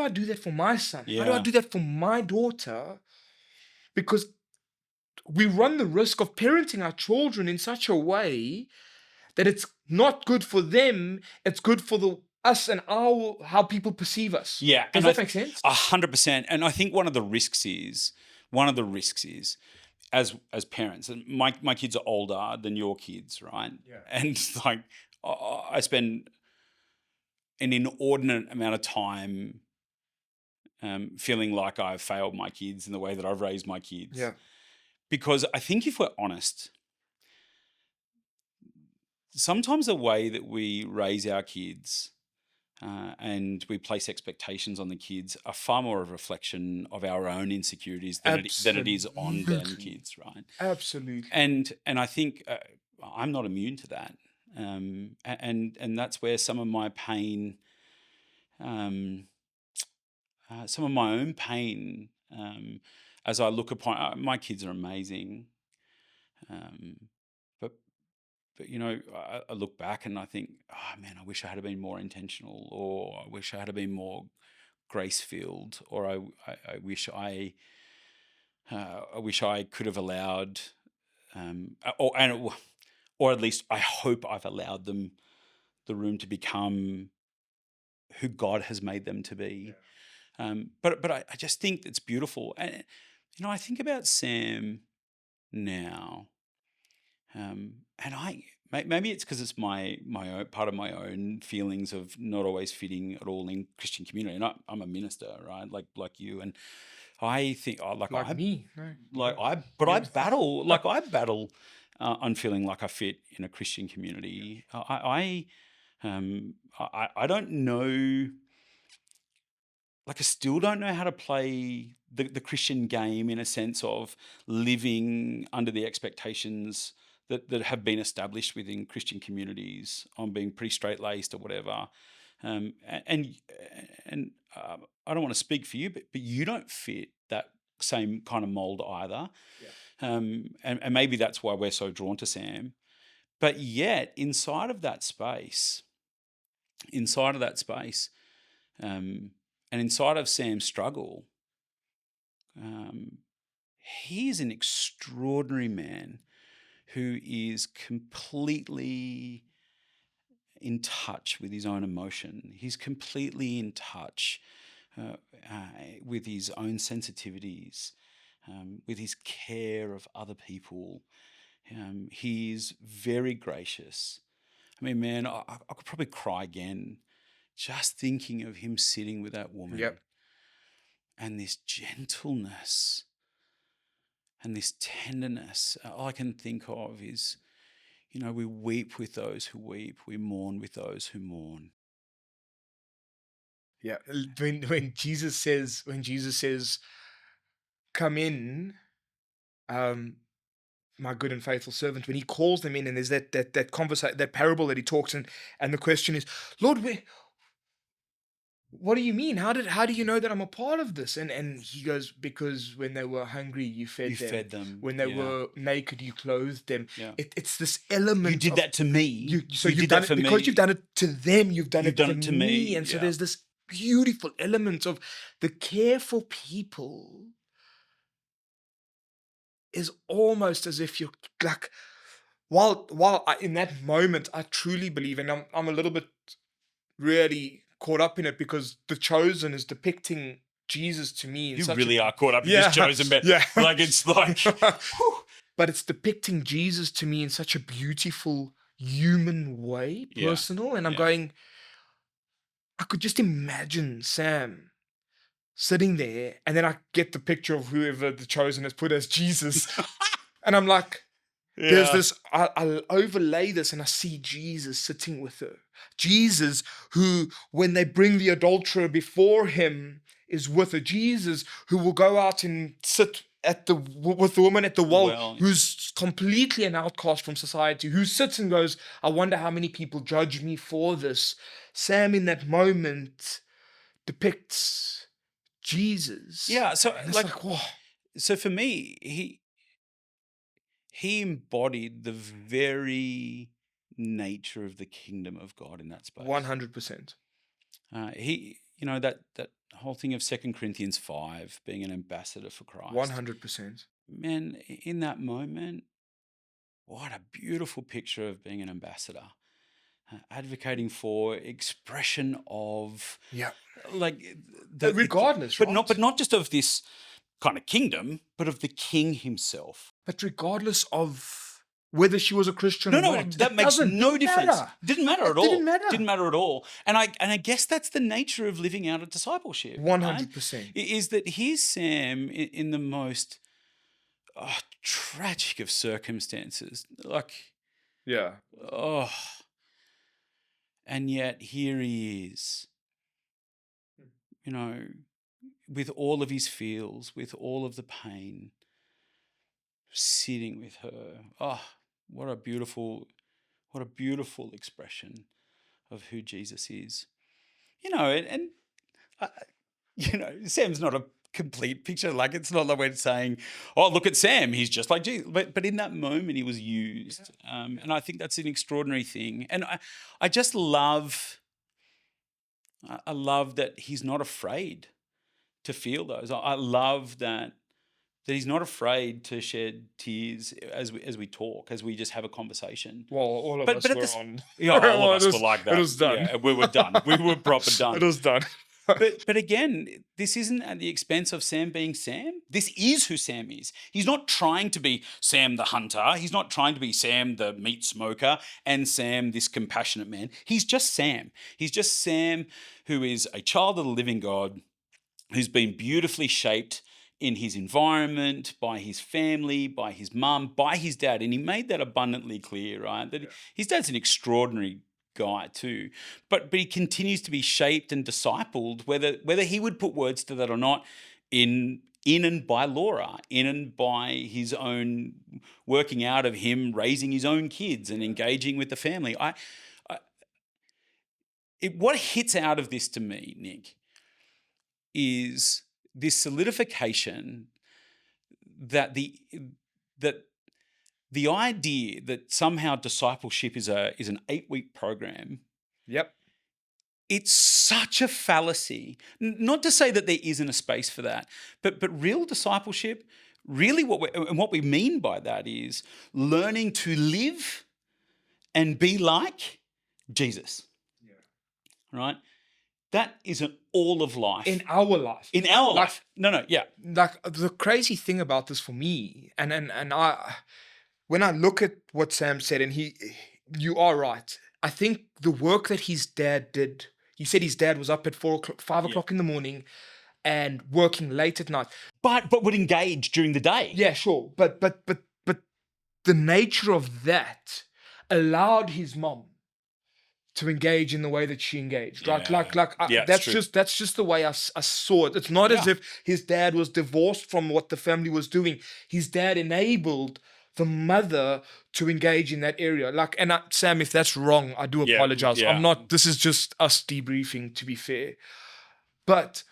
do that for my son? How do I Yeah. do that for my daughter? Because we run the risk of parenting our children in such a way that it's not good for them, it's good for us and how people perceive us. Yeah. Does that make sense? 100%. And I think one of the risks is as parents, and my kids are older than your kids, right? Yeah. And like I spend an inordinate amount of time feeling like I've failed my kids in the way that I've raised my kids. Yeah. Because I think if we're honest, sometimes the way that we raise our kids and we place expectations on the kids are far more a reflection of our own insecurities than it is on them kids, right? Absolutely. And I think I'm not immune to that, and that's where some of my pain, some of my own pain, as I look upon my kids are amazing, but I look back and I think, oh man, I wish I had been more intentional, or I wish I had been more grace-filled, or I wish I wish I could have allowed, or at least I hope I've allowed them the room to become who God has made them to be. But I just think it's beautiful. And, I think about Sam now, and maybe it's because it's my own part of my own feelings of not always fitting at all in Christian community. And I'm a minister, right? Like you, and I think Like me, no. I battle on feeling like I fit in a Christian community. I don't know. Like, I still don't know how to play the Christian game in a sense of living under the expectations that have been established within Christian communities on being pretty straight-laced or whatever. And I don't want to speak for you, but you don't fit that same kind of mold either. And maybe that's why we're so drawn to Sam. But yet, inside of that space, and inside of Sam's struggle, he is an extraordinary man who is completely in touch with his own emotion. He's completely in touch with his own sensitivities, with his care of other people. He's very gracious. I mean, man, I could probably cry again just thinking of him sitting with that woman. Yep. And this gentleness and this tenderness. All I can think of is, we weep with those who weep. We mourn with those who mourn. Yeah. When Jesus says, come in, my good and faithful servant, when he calls them in, and there's that conversation, that parable that he talks in, and the question is, Lord, what do you mean? How do you know that I'm a part of this? And he goes, because when they were hungry, you fed them. When they were naked, you clothed them. Yeah. It's this element. You did that to me. You've did done that it for because me. you've done it to them. You've done it to me. And so there's this beautiful element of the care for people is almost as if you're like, while in that moment, I truly believe, and I'm a little bit really caught up in it because The Chosen is depicting Jesus to me. You really are caught up in this Chosen bit. Yeah. Like, it's like... But it's depicting Jesus to me in such a beautiful human way, personal. And I'm going, I could just imagine Sam sitting there, and then I get the picture of whoever The Chosen has put as Jesus. And I'm like, there's this, I'll overlay this and I see Jesus sitting with her. Jesus, who, when they bring the adulterer before him, is with her. Jesus, who will go out and sit with the woman at the well, who's completely an outcast from society, who sits and goes, I wonder how many people judge me for this. Sam, in that moment, depicts Jesus. Yeah, so whoa. So for me, he embodied the very nature of the kingdom of God in that space. 100%. That whole thing of 2 Corinthians 5, being an ambassador for Christ. 100%. Man, in that moment, what a beautiful picture of being an ambassador. Advocating for expression of, like, regardless, but not just of this kind of kingdom, but of the king himself. But regardless of whether she was a Christian or not, that makes no difference. Didn't matter at all. Didn't matter at all. And I guess that's the nature of living out a discipleship. 100%. Right? Is that here's Sam in the most tragic of circumstances. Like, and yet here he is, with all of his feels, with all of the pain, sitting with her. Oh, what a beautiful expression of who Jesus is. Sam's not a complete picture. Like, it's not like we're saying, oh, look at Sam, he's just like Jesus. But in that moment, he was used. And I think that's an extraordinary thing. And I just love, that he's not afraid to feel those. I love that that he's not afraid to shed tears as we talk, as we just have a conversation. Well, all of But- us but at were this- on. Yeah, all Well, of us were like that. It was done. Yeah, we were done. We were proper done. It was done. But again, this isn't at the expense of Sam being Sam. This is who Sam is. He's not trying to be Sam the hunter. He's not trying to be Sam the meat smoker and Sam this compassionate man. He's just Sam. He's just Sam who is a child of the living God, who's been beautifully shaped in his environment, by his family, by his mum, by his dad. And he made that abundantly clear, right? That his dad's an extraordinary guy too. But he continues to be shaped and discipled, whether he would put words to that or not, in and by Laura, in and by his own working out of him raising his own kids and engaging with the family. What hits out of this to me, Nick, is this solidification that the idea that somehow discipleship is an 8-week program. Yep. It's such a fallacy. Not to say that there isn't a space for that, but real discipleship, really what we mean by that is learning to live and be like Jesus. Yeah. Right? That is an all of life. In our life. In our life. No, yeah. Like the crazy thing about this for me, and I, when I look at what Sam said, and you are right. I think the work that his dad did. He said his dad was up at 5 o'clock in the morning, and working late at night. But would engage during the day. Yeah, sure. But the nature of that allowed his mom to engage in the way that she engaged, right? Yeah. That's just the way I saw it. It's not as if his dad was divorced from what the family was doing. His dad enabled the mother to engage in that area. Sam, if that's wrong, I do apologize. Yeah. I'm not. This is just us debriefing, to be fair. But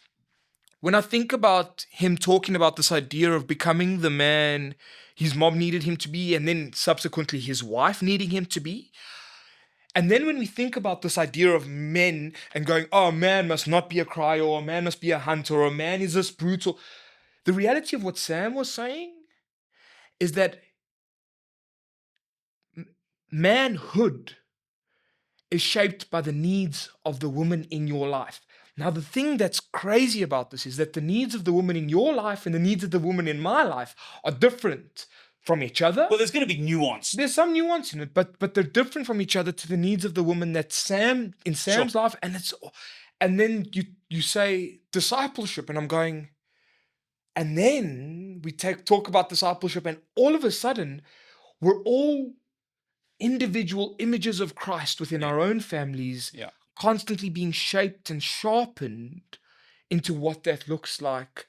when I think about him talking about this idea of becoming the man his mom needed him to be, and then subsequently his wife needing him to be. And then when we think about this idea of men and going, oh, a man must not be a crier, or a man must be a hunter, or a man is this brutal. The reality of what Sam was saying is that manhood is shaped by the needs of the woman in your life. Now, the thing that's crazy about this is that the needs of the woman in your life and the needs of the woman in my life are different from each other. Well, there's going to be nuance. There's some nuance in it, but they're different from each other to the needs of the woman that Sam's life, and then you say discipleship, and I'm going, and then we talk about discipleship, and all of a sudden we're all individual images of Christ within our own families, constantly being shaped and sharpened into what that looks like.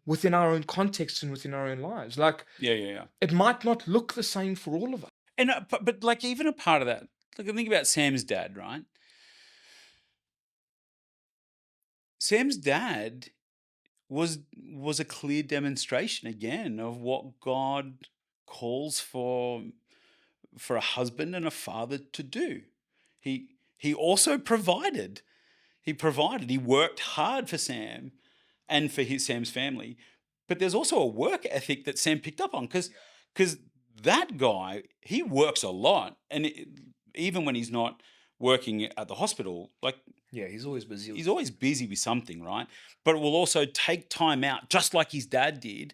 Within our own context and within our own lives. It might not look the same for all of us. And but like even a part of that, think about Sam's dad, right? Sam's dad was a clear demonstration again of what God calls for a husband and a father to do. He also provided. He worked hard for Sam and for Sam's family. But there's also a work ethic that Sam picked up on because that guy, he works a lot. And even when he's not working at the hospital, he's always busy. He's always busy with something, right? But it will also take time out, just like his dad did.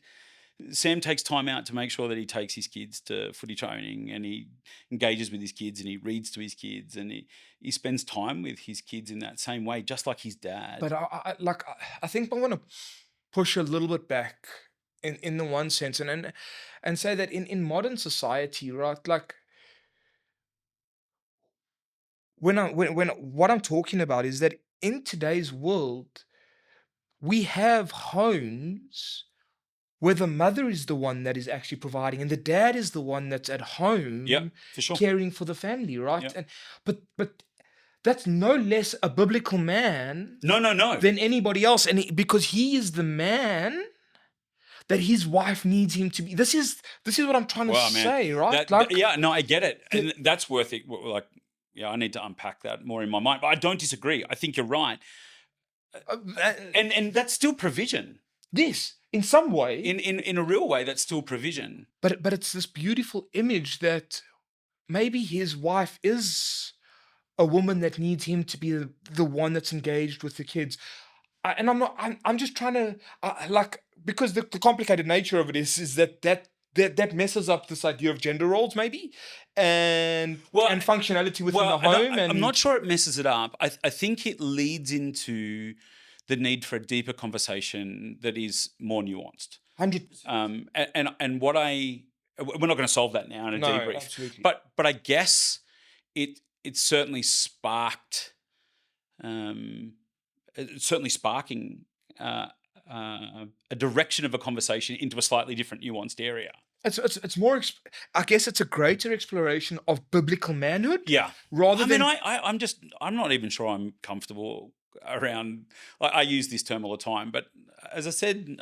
Sam takes time out to make sure that he takes his kids to footy training, and he engages with his kids, and he reads to his kids, and he spends time with his kids in that same way, just like his dad. But I think I want to push a little bit back in the one sense, and say that in modern society, right? When what I'm talking about is that in today's world, we have homes where the mother is the one that is actually providing, and the dad is the one that's at home, for sure, caring for the family, right? And but that's no less a biblical man, no, than anybody else, and because he is the man that his wife needs him to be. This is what I'm trying to say, right? I get it, and that's worth it. I need to unpack that more in my mind, but I don't disagree. I think you're right, and that's still provision. This. in some way. In a real way, that's still provision. But it's this beautiful image that maybe his wife is a woman that needs him to be the one that's engaged with the kids. And I'm just trying to like, because the complicated nature of it is that messes up this idea of gender roles maybe, and functionality within the home. I'm not sure it messes it up. I think it leads into the need for a deeper conversation that is more nuanced. 100%. And what we're not going to solve that now in a debrief. Absolutely. But I guess it certainly sparked. It's certainly sparking a direction of a conversation into a slightly different, nuanced area. It's more. I guess it's a greater exploration of biblical manhood. Yeah. Rather than. I'm not even sure I'm comfortable around. I use this term all the time, but as I said,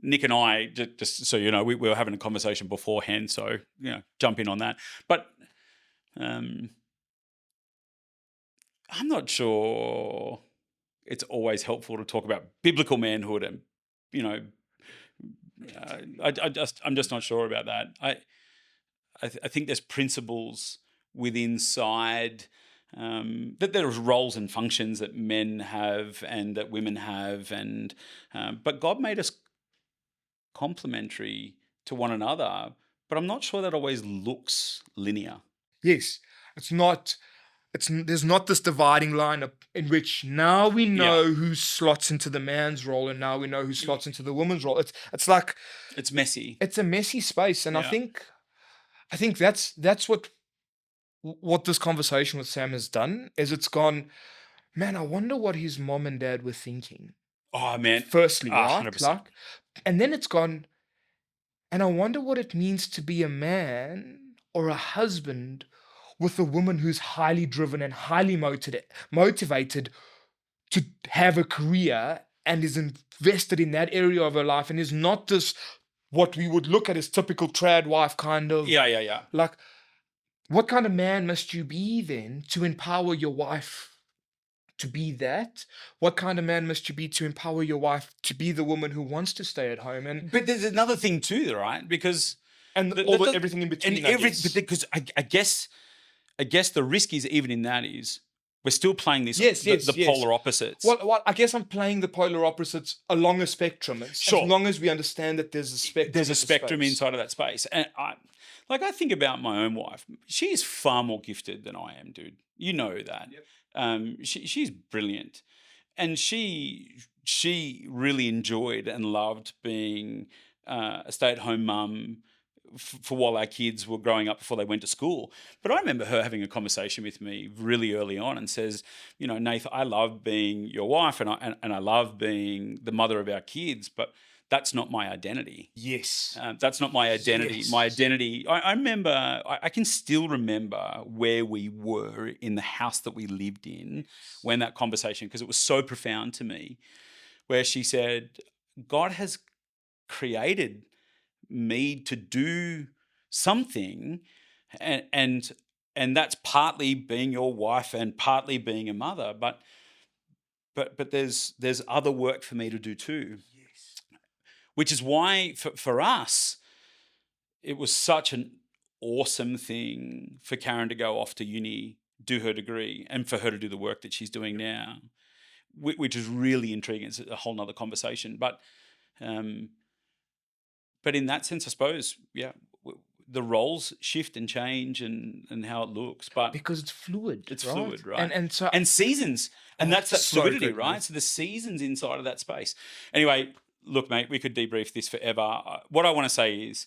Nick and I, just so you know, we were having a conversation beforehand, so jump in on that. But I'm not sure it's always helpful to talk about biblical manhood, and I'm just not sure about that. I think there's principles inside that there's roles and functions that men have and that women have, and but God made us complementary to one another. But I'm not sure that always looks linear. Yes, it's not. There's not this dividing line in which now we know who slots into the man's role and now we know who slots into the woman's role. It's like it's messy. It's a messy space, and I think that's what this conversation with Sam has done. Is it's gone, man, I wonder what his mom and dad were thinking. Oh man, firstly, right? 100%. And then it's gone, and I wonder what it means to be a man or a husband with a woman who's highly driven and highly motivated to have a career and is invested in that area of her life and is not this, what we would look at as typical trad wife kind of. Yeah. Like, what kind of man must you be then to empower your wife to be that? What kind of man must you be to empower your wife to be the woman who wants to stay at home? But there's another thing too, right? Because everything in between. Because I guess the risk is even in that is we're still playing this the polar opposites. Well, I guess I'm playing the polar opposites along a spectrum. Sure. As long as we understand that there's a spectrum. There's a spectrum inside of that space. And I think about my own wife. She is far more gifted than I am, dude. You know that. Yep. She's brilliant. And she really enjoyed and loved being a stay-at-home mum for while our kids were growing up before they went to school. But I remember her having a conversation with me really early on and says, Nath, I love being your wife and I love being the mother of our kids, but that's not my identity. Yes. That's not my identity. Yes. My identity, I remember, I can still remember where we were in the house that we lived in when that conversation, because it was so profound to me, where she said, God has created me to do something, and that's partly being your wife and partly being a mother, but there's other work for me to do too. Yes. Which is why for us it was such an awesome thing for Karen to go off to uni, do her degree, and for her to do the work that she's doing now, which is really intriguing. It's a whole nother conversation, but in that sense, I suppose, the roles shift and change and how it looks, but because it's fluid. It's right? fluid, right? And seasons, and that's that so fluidity, good, right? man. So the seasons inside of that space. Anyway, look, mate, we could debrief this forever. What I want to say is,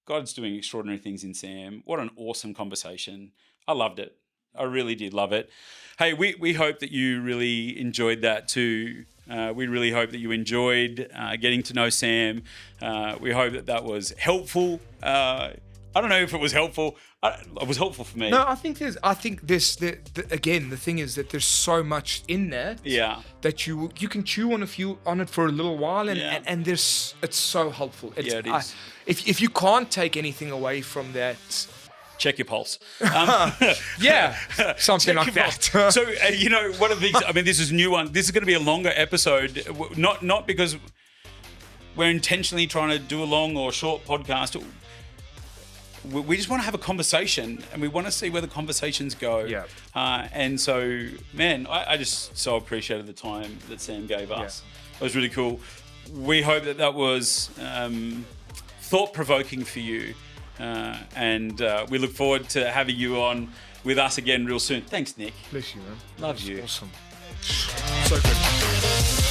God's doing extraordinary things in Sam. What an awesome conversation! I loved it. I really did love it. Hey, we hope that you really enjoyed that too. We really hope that you enjoyed getting to know Sam. We hope that was helpful. I don't know if it was helpful. It was helpful for me. No, I think this. Again, the thing is that there's so much in that. Yeah. That you can chew on it for a little while, and it's so helpful. It is. If you can't take anything away from that, check your pulse. Yeah, something Check like your that. pulse. So, one of the things, I mean, this is a new one. This is going to be a longer episode, not because we're intentionally trying to do a long or short podcast. We just want to have a conversation, and we want to see where the conversations go. Yeah. And so, man, I just so appreciated the time that Sam gave us. It was really cool. We hope that was thought-provoking for you. And we look forward to having you on with us again real soon. Thanks, Nick. Bless you, man. Love you. Awesome. So good.